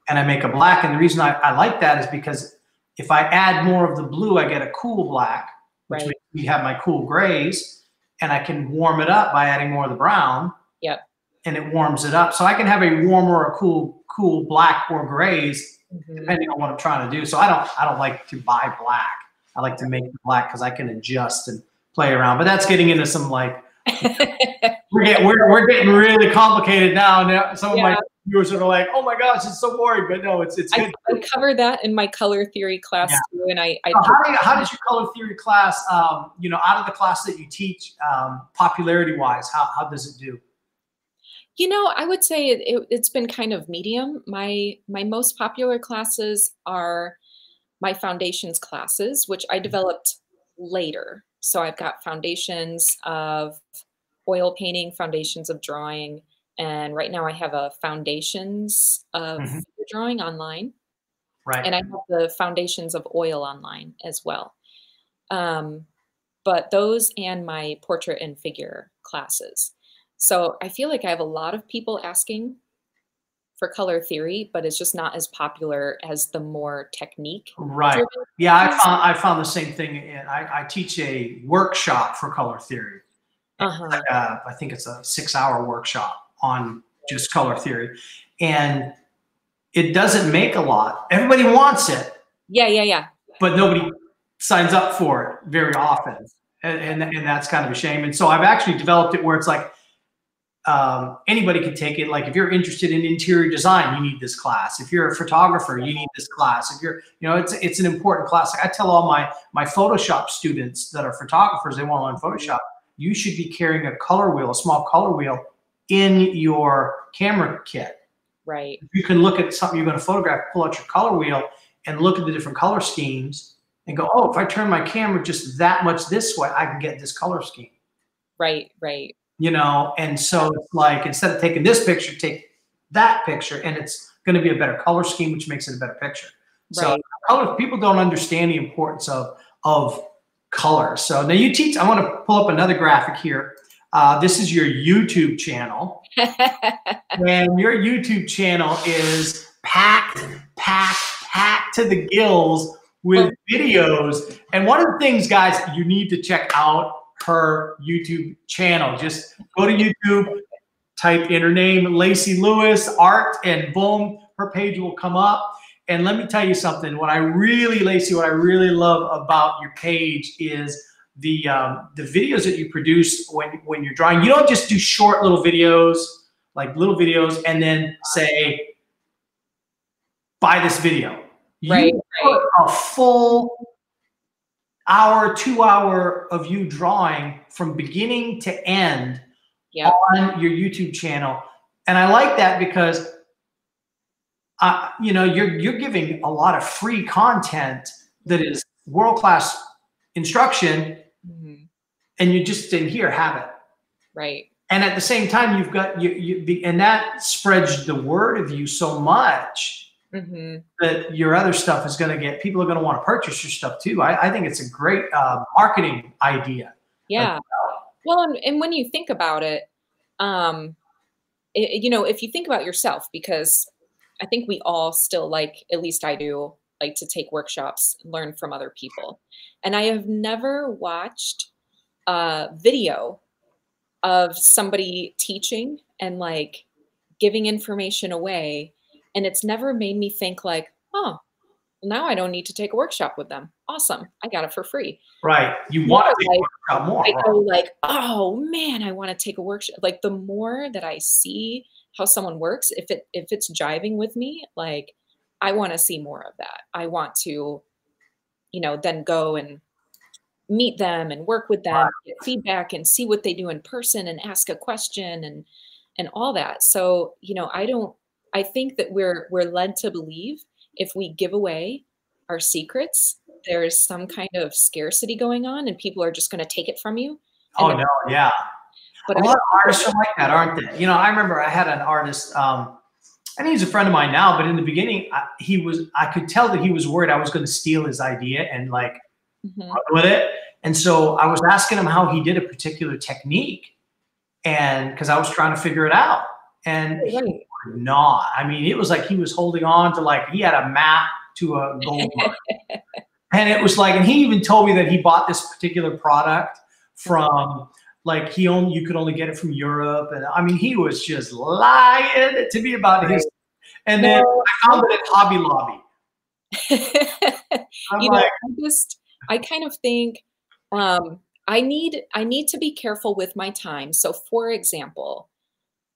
and I make a black. And the reason I like that is because if I add more of the blue, I get a cool black, which makes me have my cool grays, and I can warm it up by adding more of the brown. Yep. And it warms it up, so I can have a warm or a cool black or grays, depending on what I'm trying to do. So I don't like to buy black. I like to make the black because I can adjust and play around. But that's getting into some, like, we're getting really complicated now. Some of my viewers are like, "Oh my gosh, it's so boring." But no, it's good. I cover that in my color theory class too, and how does your color theory class, you know, out of the class that you teach, popularity wise, how does it do? You know, I would say it's been kind of medium. My most popular classes are my foundations classes, which I developed later. So I've got foundations of oil painting, foundations of drawing, and right now I have a foundations of figure drawing online. Right. And I have the foundations of oil online as well. But those and my portrait and figure classes. So I feel like I have a lot of people asking for color theory, but it's just not as popular as the more technique. Right. Yeah, I found the same thing. I teach a workshop for color theory. I think it's a 6-hour workshop on just color theory, and it doesn't make a lot. Everybody wants it. Yeah. But nobody signs up for it very often, and that's kind of a shame. And so I've actually developed it where it's like, anybody can take it. Like if you're interested in interior design, you need this class. If you're a photographer, you need this class. If you're, you know, it's an important class. Like I tell all my Photoshop students that are photographers, they want to learn Photoshop, you should be carrying a color wheel, a small color wheel in your camera kit. Right. You can look at something you're going to photograph, pull out your color wheel and look at the different color schemes and go, oh, if I turn my camera just that much this way, I can get this color scheme. Right. You know, and so it's like, instead of taking this picture, take that picture, and it's going to be a better color scheme, which makes it a better picture. So people don't understand the importance of color. So now you teach, I want to pull up another graphic here. This is your YouTube channel. And your YouTube channel is packed to the gills with videos. And one of the things, guys, you need to check out her YouTube channel. Just go to YouTube, type in her name, Lacey Lewis Art, and boom, her page will come up. And let me tell you something. Lacey, what I really love about your page is the videos that you produce when you're drawing. You don't just do short little videos, and then say, buy this video. You put a full hour, 2 hour of you drawing from beginning to end on your YouTube channel. And I like that because you know, you're giving a lot of free content that is world-class instruction, and you just in here have it. Right. And at the same time, you've got and that spreads the word of you so much that your other stuff is going to get, people are going to want to purchase your stuff too. I think it's a great marketing idea. Yeah. Well, and when you think about it, you know, if you think about yourself, because I think we all still like, at least I do, like to take workshops, learn from other people. And I have never watched a video of somebody teaching and like giving information away, and it's never made me think like, oh, now I don't need to take a workshop with them. Awesome. I got it for free. Right. You want to take a workshop more. I go like, oh man, I want to take a workshop. Like the more that I see how someone works, if it's jiving with me, like I want to see more of that. I want to, you know, then go and meet them and work with them, get feedback and see what they do in person and ask a question and all that. So, you know, I think that we're led to believe if we give away our secrets, there's some kind of scarcity going on and people are just going to take it from you. Oh no. Yeah. But a lot of artists are like that, aren't they? You know, I remember I had an artist, and he's a friend of mine now, but in the beginning, I could tell that he was worried I was going to steal his idea and like run with it. And so I was asking him how he did a particular technique, and because I was trying to figure it out, and he would not. I mean, it was like he was holding on to, like, he had a map to a gold mine. And it was like, and he even told me that he bought this particular product from, like, you could only get it from Europe. And I mean, he was just lying to me about his. And then I found it at Hobby Lobby. I kind of think I need to be careful with my time. So, for example,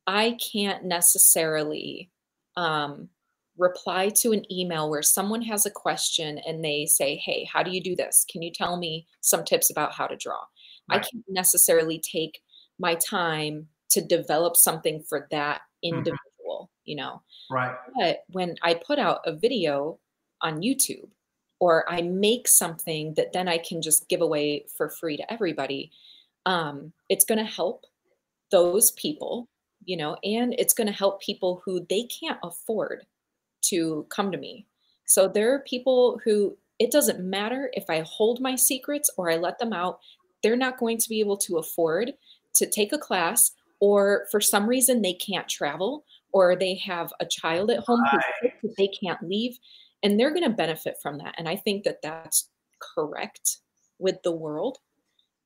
I can't necessarily reply to an email where someone has a question and they say, hey, how do you do this? Can you tell me some tips about how to draw? I can't necessarily take my time to develop something for that individual, you know? Right. But when I put out a video on YouTube, or I make something that then I can just give away for free to everybody, it's going to help those people, you know, and it's going to help people who they can't afford to come to me. So there are people who it doesn't matter if I hold my secrets or I let them out, they're not going to be able to afford to take a class, or for some reason they can't travel, or they have a child at home who they can't leave, and they're going to benefit from that. And I think that that's correct with the world.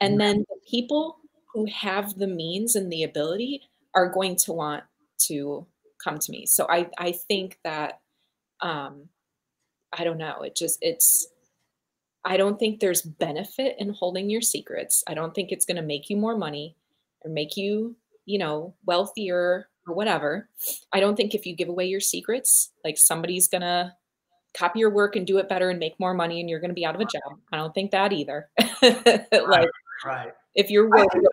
And then the people who have the means and the ability are going to want to come to me. So I think that, I don't know, I don't think there's benefit in holding your secrets. I don't think it's going to make you more money or make you, you know, wealthier or whatever. I don't think if you give away your secrets, like, somebody's going to copy your work and do it better and make more money and you're going to be out of a job. I don't think that either. If you're working, the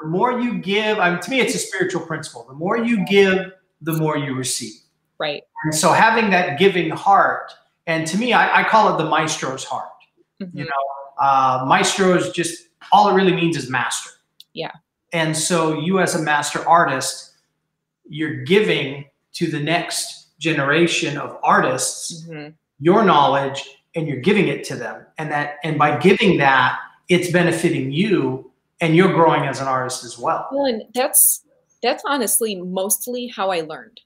more you give, I mean, to me, it's a spiritual principle. The more you give, the more you receive. Right. And so having that giving heart, and to me, I call it the maestro's heart. You know, maestro is just, all it really means is master. Yeah. And so you, as a master artist, you're giving to the next generation of artists your knowledge, and you're giving it to them. And by giving that, it's benefiting you, and you're growing as an artist as well. Well, and that's honestly mostly how I learned.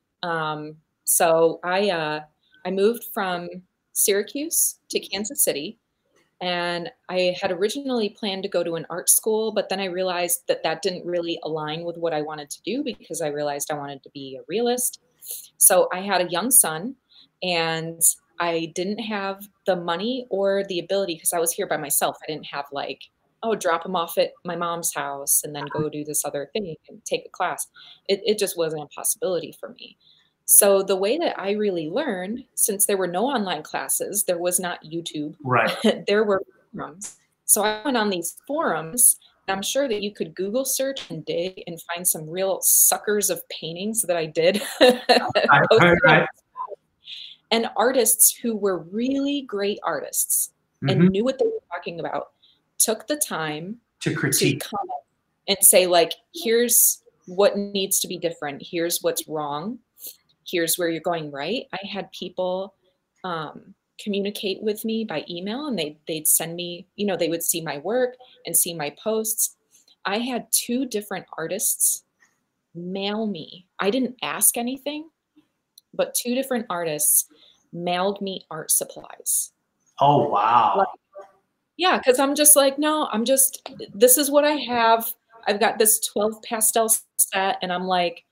So I moved from Syracuse to Kansas City, and I had originally planned to go to an art school, but then I realized that that didn't really align with what I wanted to do, because I realized I wanted to be a realist. So I had a young son, and I didn't have the money or the ability, because I was here by myself. I didn't have, like, oh, drop him off at my mom's house and then go do this other thing and take a class. It just wasn't a possibility for me. So the way that I really learned, since there were no online classes, there was not YouTube, there were forums. So I went on these forums, and I'm sure that you could Google search and dig and find some real suckers of paintings that I did. And artists who were really great artists and knew what they were talking about took the time to critique, come and say, like, here's what needs to be different. Here's what's wrong. Here's where you're going right. I had people communicate with me by email, and they'd send me, you know, they would see my work and see my posts. I had 2 different artists mail me. I didn't ask anything, but 2 different artists mailed me art supplies. Oh, wow. Like, yeah, because I'm just like, no, this is what I have. I've got this 12 pastel set, and I'm like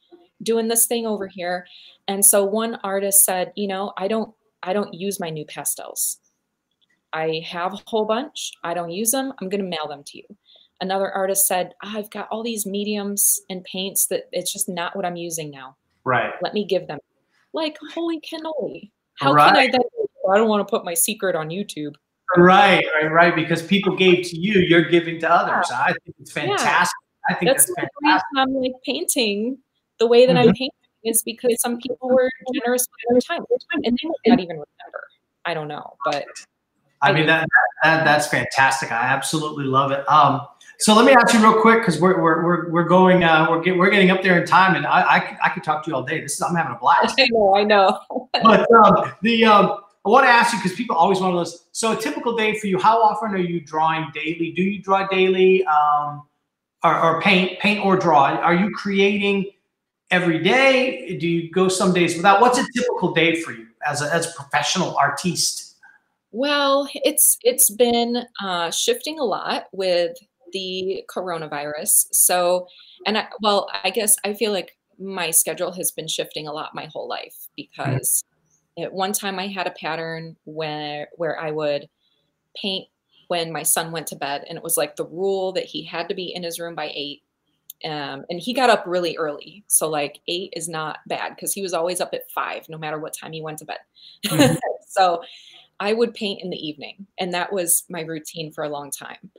doing this thing over here. And so one artist said, you know, I don't use my new pastels. I have a whole bunch. I don't use them. I'm going to mail them to you. Another artist said, I've got all these mediums and paints that it's just not what I'm using now. Right. Let me give them. Like, holy cannoli. How can I then? I don't want to put my secret on YouTube. Right. Because people gave to you, you're giving to others. I think it's fantastic. I think that's fantastic. The reason I'm like painting the way that I'm painting is because some people were generous with their time, and they might not even remember. I don't know, but I mean that's fantastic. I absolutely love it. So let me ask you real quick, because we're going we're getting up there in time, and I could talk to you all day. I'm having a blast. I know. But I want to ask you, because people always want to listen. So a typical day for you, how often are you drawing daily? Do you draw daily, or paint or draw? Are you creating every day? Do you go some days without? What's a typical day for you as a professional artiste? Well, it's been shifting a lot with the coronavirus. So, I guess I feel like my schedule has been shifting a lot my whole life, because at one time I had a pattern where I would paint when my son went to bed, and it was like the rule that he had to be in his room by 8. And he got up really early. So like 8 is not bad, because he was always up at 5, no matter what time he went to bed. So I would paint in the evening, and that was my routine for a long time.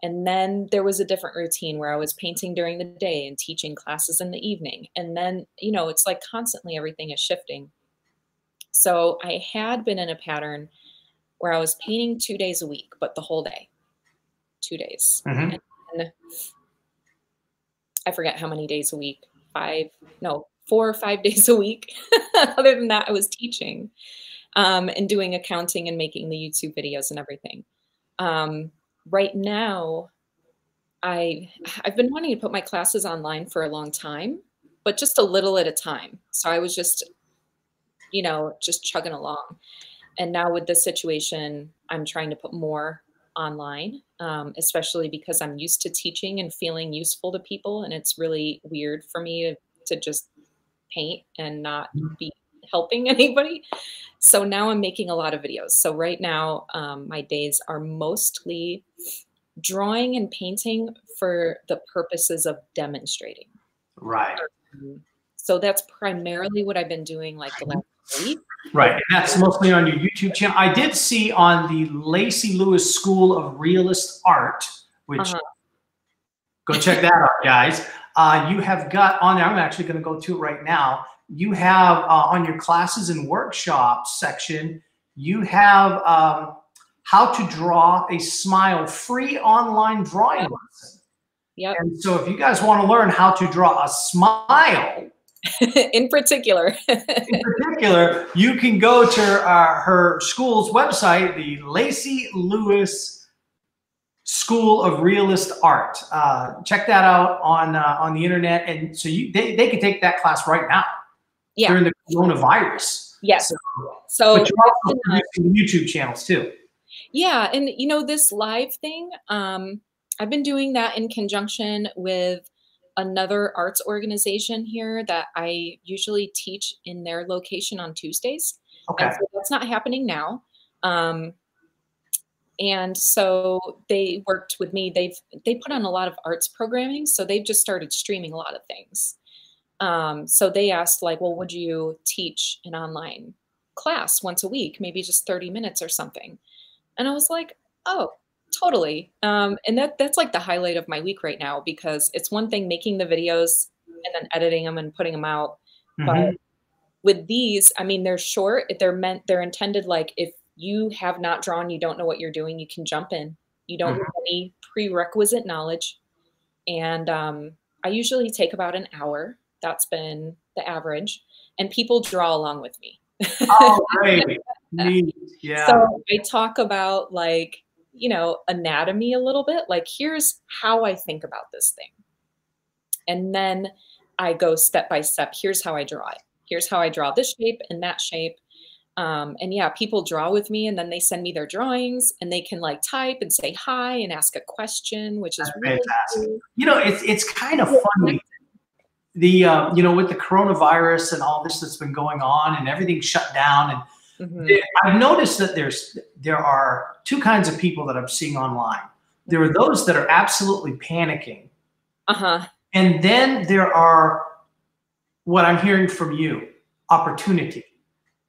And then there was a different routine where I was painting during the day and teaching classes in the evening. And then, it's like constantly everything is shifting. So I had been in a pattern where I was painting 2 days a week, but the whole day, 2 days. And I forget how many days a week, 4 or 5 days a week. Other than that, I was teaching and doing accounting and making the YouTube videos and everything. Right now, I've been wanting to put my classes online for a long time, but just a little at a time. So I was just chugging along. And now with this situation, I'm trying to put more online, especially because I'm used to teaching and feeling useful to people. And it's really weird for me to just paint and not be helping anybody. So now I'm making a lot of videos. So right now, my days are mostly drawing and painting for the purposes of demonstrating. Right. So that's primarily what I've been doing like the last week. Right. And that's mostly on your YouTube channel. I did see on the Lacey Lewis School of Realist Art, which go check that out, guys. You have got on there, I'm actually going to go to it right now. You have on your classes and workshops section, you have how to draw a smile, free online drawing lesson. Yep. And so if you guys want to learn how to draw a smile, in particular, you can go to her school's website, the Lacey Lewis School of Realist Art. Check that out on the internet, and so they can take that class right now during the coronavirus. Yes. So but you're also producing YouTube channels too. Yeah, and this live thing, I've been doing that in conjunction with another arts organization here that I usually teach in their location on Tuesdays. Okay. And so that's not happening now. And so they worked with me. They put on a lot of arts programming, so they've just started streaming a lot of things. So they asked like, well, would you teach an online class once a week, maybe just 30 minutes or something? And I was like, oh, totally. And that's like the highlight of my week right now, because it's one thing making the videos and then editing them and putting them out. But with these, I mean, they're short. They're intended like if you have not drawn, you don't know what you're doing, you can jump in. You don't need any prerequisite knowledge. And I usually take about an hour. That's been the average. And people draw along with me. Oh, great. Neat. Yeah. So I talk about like, anatomy a little bit, like here's how I think about this thing. And then I go step by step. Here's how I draw it. Here's how I draw this shape and that shape. And yeah, people draw with me, and then they send me their drawings, and they can like type and say hi and ask a question, which is really fantastic. Cool. It's kind of funny. The with the coronavirus and all this that's been going on and everything shut down, and I've noticed that there are two kinds of people that I'm seeing online. There are those that are absolutely panicking, and then there are what I'm hearing from you, opportunity.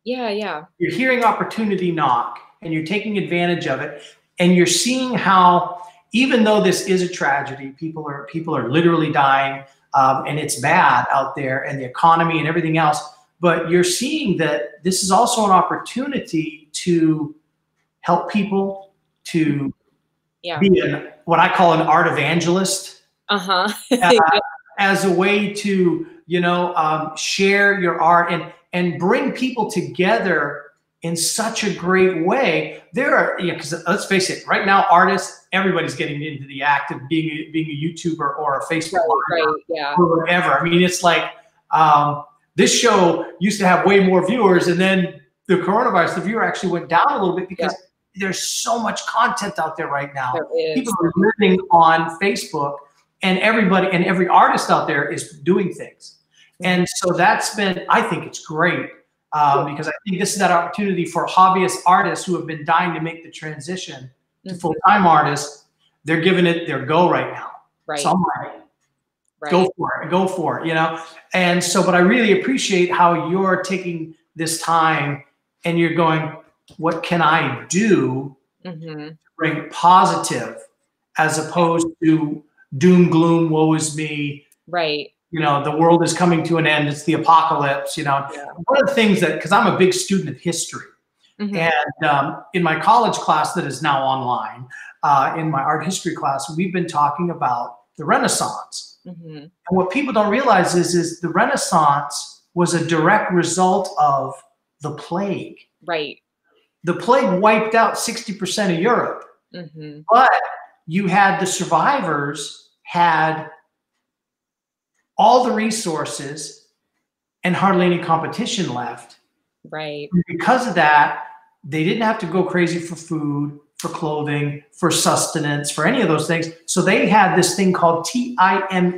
Yeah. You're hearing opportunity knock, and you're taking advantage of it, and you're seeing how even though this is a tragedy, people are literally dying. And it's bad out there, and the economy and everything else. But you're seeing that this is also an opportunity to help people, to Yeah. be what I call an art evangelist. Uh-huh. As a way to, share your art and bring people together in such a great way. There are, because let's face it, right now, artists, everybody's getting into the act of being a YouTuber or a Facebook yeah, or whatever. I mean, it's like this show used to have way more viewers, and then the coronavirus, the viewer actually went down a little bit because there's so much content out there right now. People are living on Facebook, and every artist out there is doing things. And so that's been, I think it's great. Because I think this is that opportunity for hobbyist artists who have been dying to make the transition to full-time artists. They're giving it their go right now. Right. So I'm like, go for it, And so, but I really appreciate how you're taking this time and you're going, what can I do to bring positive as opposed to doom, gloom, woe is me. Right. The world is coming to an end. It's the apocalypse, One of the things that, because I'm a big student of history, and in my college class that is now online, in my art history class, we've been talking about the Renaissance. And what people don't realize is the Renaissance was a direct result of the plague. Right. The plague wiped out 60% of Europe, but you had the survivors had all the resources and hardly any competition left. Right. And because of that, they didn't have to go crazy for food, for clothing, for sustenance, for any of those things. So they had this thing called time.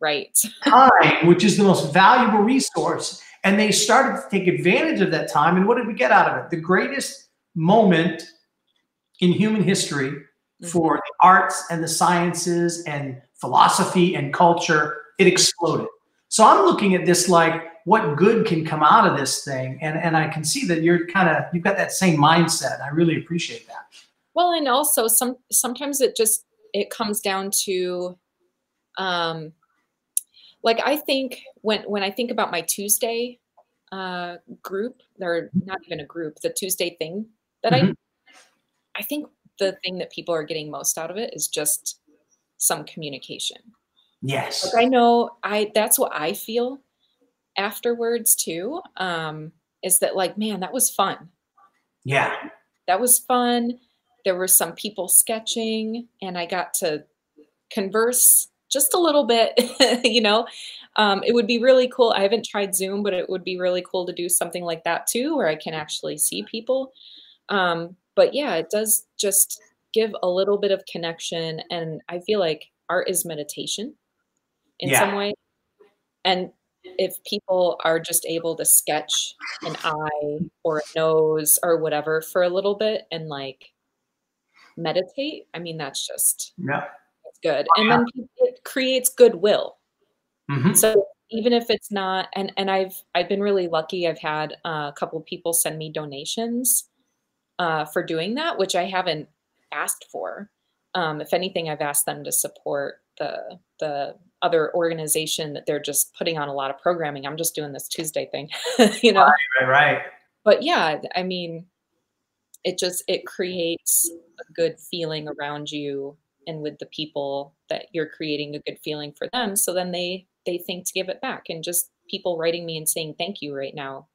Right. Time, which is the most valuable resource. And they started to take advantage of that time. And what did we get out of it? The greatest moment in human history for the arts and the sciences and philosophy and culture, it exploded. So I'm looking at this like, what good can come out of this thing? And I can see that you've got that same mindset. I really appreciate that. Well, and also sometimes it comes down to, like, I think when I think about my Tuesday group, they're not even a group, the Tuesday thing that I think the thing that people are getting most out of it is just some communication. Yes. Like, I know that's what I feel afterwards too, is that, like, man, that was fun. Yeah. That was fun. There were some people sketching and I got to converse just a little bit, it would be really cool. I haven't tried Zoom, but it would be really cool to do something like that too, where I can actually see people. But yeah, it does just give a little bit of connection. And I feel like art is meditation in some way. And if people are just able to sketch an eye or a nose or whatever for a little bit and like meditate, I mean, that's just good. And then it creates goodwill. So even if it's not, and I've been really lucky. I've had a couple of people send me donations for doing that, which I haven't asked for. If anything, I've asked them to support the other organization that they're just putting on a lot of programming. I'm just doing this Tuesday thing, Right. But yeah, I mean, it creates a good feeling around you and with the people that you're creating a good feeling for them. So then they think to give it back, and just people writing me and saying thank you right now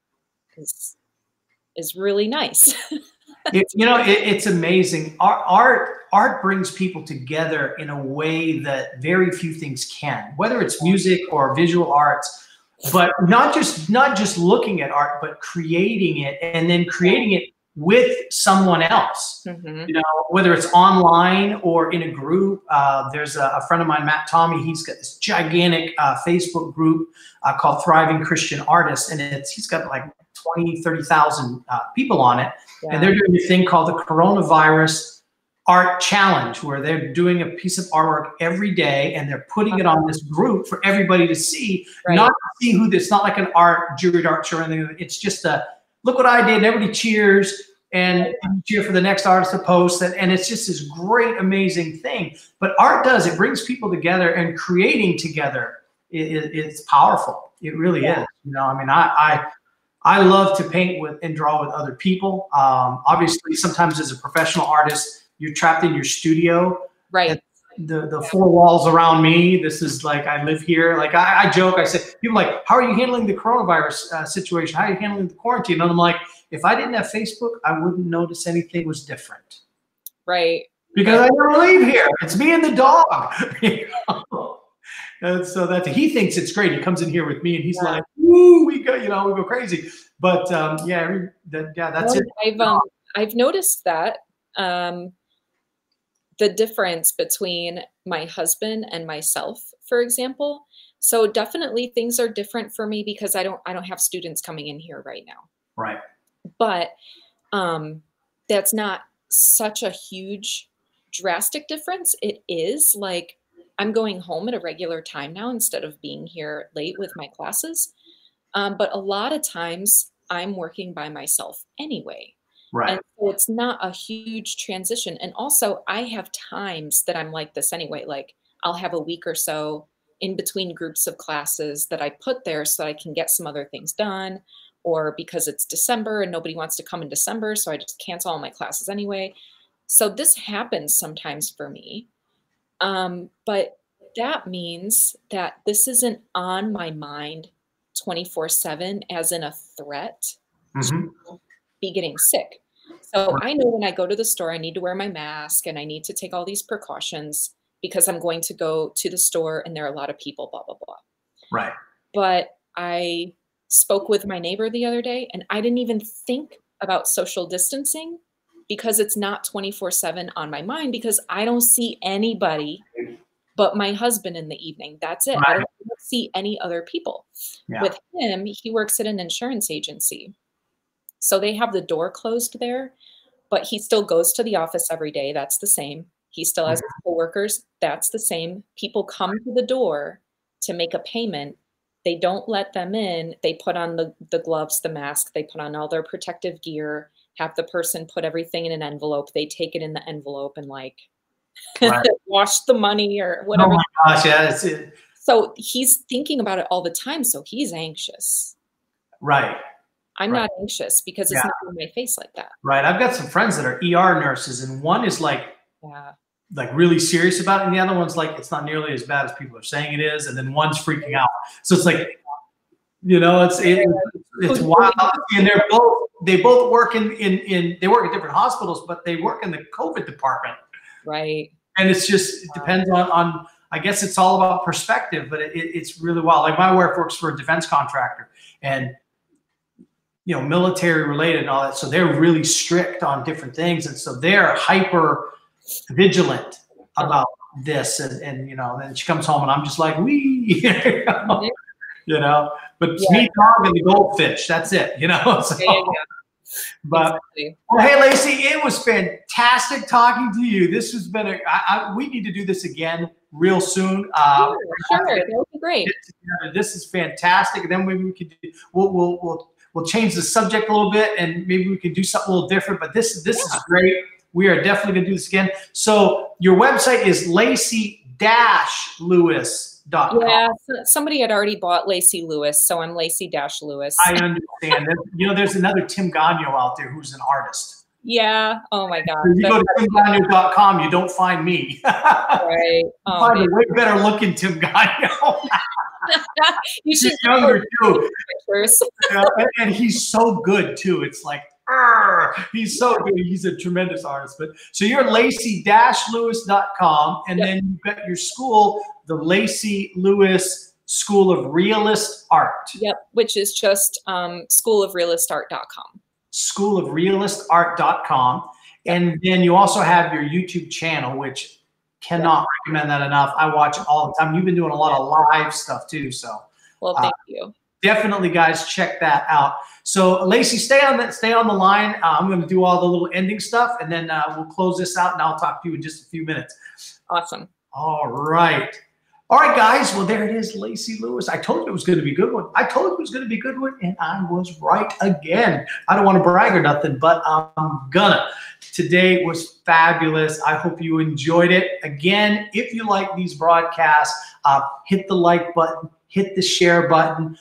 is really nice. It's amazing. Art brings people together in a way that very few things can, whether it's music or visual arts, but not just looking at art, but creating it and then creating it with someone else, whether it's online or in a group. There's a friend of mine, Matt Tommy, he's got this gigantic Facebook group called Thriving Christian Artists. And he's got like 20, 30,000 people on it. Yeah. And they're doing a thing called the Coronavirus Art Challenge, where they're doing a piece of artwork every day and they're putting it on this group for everybody to see, not to see who this, not like an juried art show or anything. It's just look what I did, and everybody cheers and cheer for the next artist to post. And it's just this great, amazing thing. But art it brings people together, and creating together it's powerful. It really is. I mean, I love to paint with and draw with other people. Obviously, sometimes as a professional artist, you're trapped in your studio. Right. The four walls around me. This is like, I live here. Like I joke, I say, people are like, how are you handling the coronavirus situation? How are you handling the quarantine? And I'm like, if I didn't have Facebook, I wouldn't notice anything was different. Right. Because I never leave here. It's me and the dog. You know? And so he thinks it's great. He comes in here with me and he's like, woo, we go crazy. But that's it. I've noticed that the difference between my husband and myself, for example. So definitely things are different for me because I don't have students coming in here right now. Right. But that's not such a huge drastic difference. It is like I'm going home at a regular time now instead of being here late with my classes. But a lot of times I'm working by myself anyway. Right. And so it's not a huge transition. And also I have times that I'm like this anyway. Like I'll have a week or so in between groups of classes that I put there so that I can get some other things done, or because it's December and nobody wants to come in December. So I just cancel all my classes anyway. So this happens sometimes for me. But that means that this isn't on my mind 24/7 as in a threat to be getting sick. So I know when I go to the store, I need to wear my mask and I need to take all these precautions because I'm going to go to the store and there are a lot of people, blah, blah, blah. Right. But I spoke with my neighbor the other day and I didn't even think about social distancing because it's not 24/7 on my mind because I don't see anybody but my husband in the evening. That's it. Right. I don't see any other people. Yeah. With him, he works at an insurance agency. So they have the door closed there, but he still goes to the office every day. That's the same. He still has his coworkers. That's the same. People come to the door to make a payment. They don't let them in. They put on the gloves, the mask. They put on all their protective gear, have the person put everything in an envelope. They take it in the envelope and like wash the money or whatever. Oh my gosh, yeah, that's it. So he's thinking about it all the time. So he's anxious. Right. I'm not anxious because it's not in my face like that. Right. I've got some friends that are ER nurses, and one is like really serious about it, and the other one's like, it's not nearly as bad as people are saying it is, and then one's freaking out. So it's like, it's wild. And they both work they work at different hospitals, but they work in the COVID department. Right. And it depends on I guess it's all about perspective, but it's really wild. Like my wife works for a defense contractor and military related and all that. So they're really strict on different things. And so they're hyper vigilant about this. And then she comes home and I'm just like, but it's me, dog, and the goldfish. That's it, So, but well, hey, Lacey, it was fantastic talking to you. This has been we need to do this again real soon. Sure, that would be great. This is fantastic. And then maybe we could we'll change the subject a little bit and maybe we can do something a little different. But this is great. We are definitely going to do this again. So your website is Lacey-Lewis.com. Yeah, somebody had already bought Lacey Lewis, so I'm Lacey-Lewis. I understand. There's another Tim Gagnon out there who's an artist. Yeah. Oh my God. If you go to timgagnon.com, you don't find me. Right. You find a way better looking Tim Gagnon. You should he's younger too. And he's so good too. It's like, he's so good. He's a tremendous artist. But so you're Lacey-Lewis.com, and then you've got your school, the Lacey Lewis School of Realist Art. Yep, which is just schoolofrealistart.com. Schoolofrealistart.com. And then you also have your YouTube channel, which cannot recommend that enough. I watch it all the time. You've been doing a lot of live stuff too. So well, thank you. Definitely, guys, check that out. So Lacey, stay on the line. I'm going to do all the little ending stuff, and then we'll close this out, and I'll talk to you in just a few minutes. Awesome. All right. All right, guys. Well, there it is, Lacey Lewis. I told you it was going to be a good one. And I was right again. I don't want to brag or nothing, but I'm gonna. Today was fabulous. I hope you enjoyed it. Again, if you like these broadcasts, hit the like button. Hit the share button.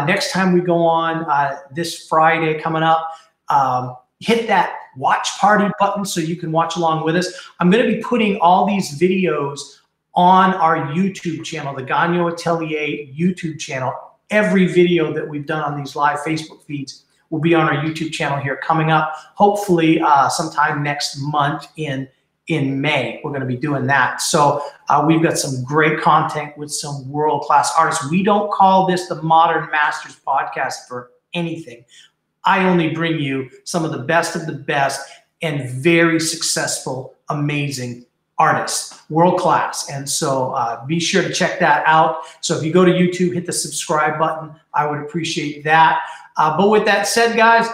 Next time we go on this Friday coming up, hit that watch party button so you can watch along with us. I'm going to be putting all these videos on our YouTube channel, the Gagnon Atelier YouTube channel. Every video that we've done on these live Facebook feeds will be on our YouTube channel here coming up, hopefully sometime next month in May. We're going to be doing that. So we've got some great content with some world-class artists. We don't call this the Modern Masters Podcast for anything. I only bring you some of the best and very successful, amazing artists, world-class. And so be sure to check that out. So if you go to YouTube, hit the subscribe button. I would appreciate that. But with that said, guys,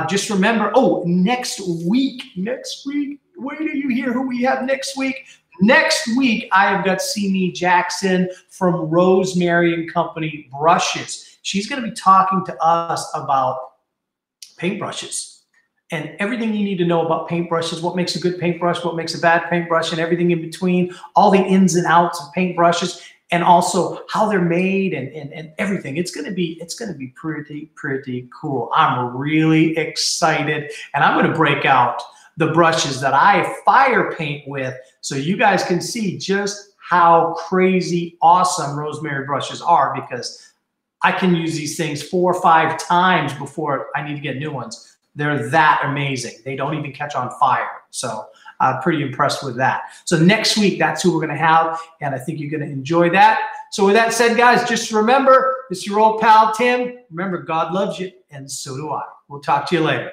just remember, next week, wait till you hear who we have next week. Next week, I have got Simi Jackson from Rosemary & Company Brushes. She's going to be talking to us about paintbrushes and everything you need to know about paintbrushes, what makes a good paintbrush, what makes a bad paintbrush, and everything in between, all the ins and outs of paintbrushes, and also how they're made and everything. It's gonna be pretty cool. I'm really excited, and I'm gonna break out the brushes that I fire paint with so you guys can see just how crazy awesome Rosemary brushes are, because I can use these things 4 or 5 times before I need to get new ones. They're that amazing. They don't even catch on fire. So I'm pretty impressed with that. So next week, that's who we're going to have, and I think you're going to enjoy that. So with that said, guys, just remember, it's your old pal, Tim. Remember, God loves you, and so do I. We'll talk to you later.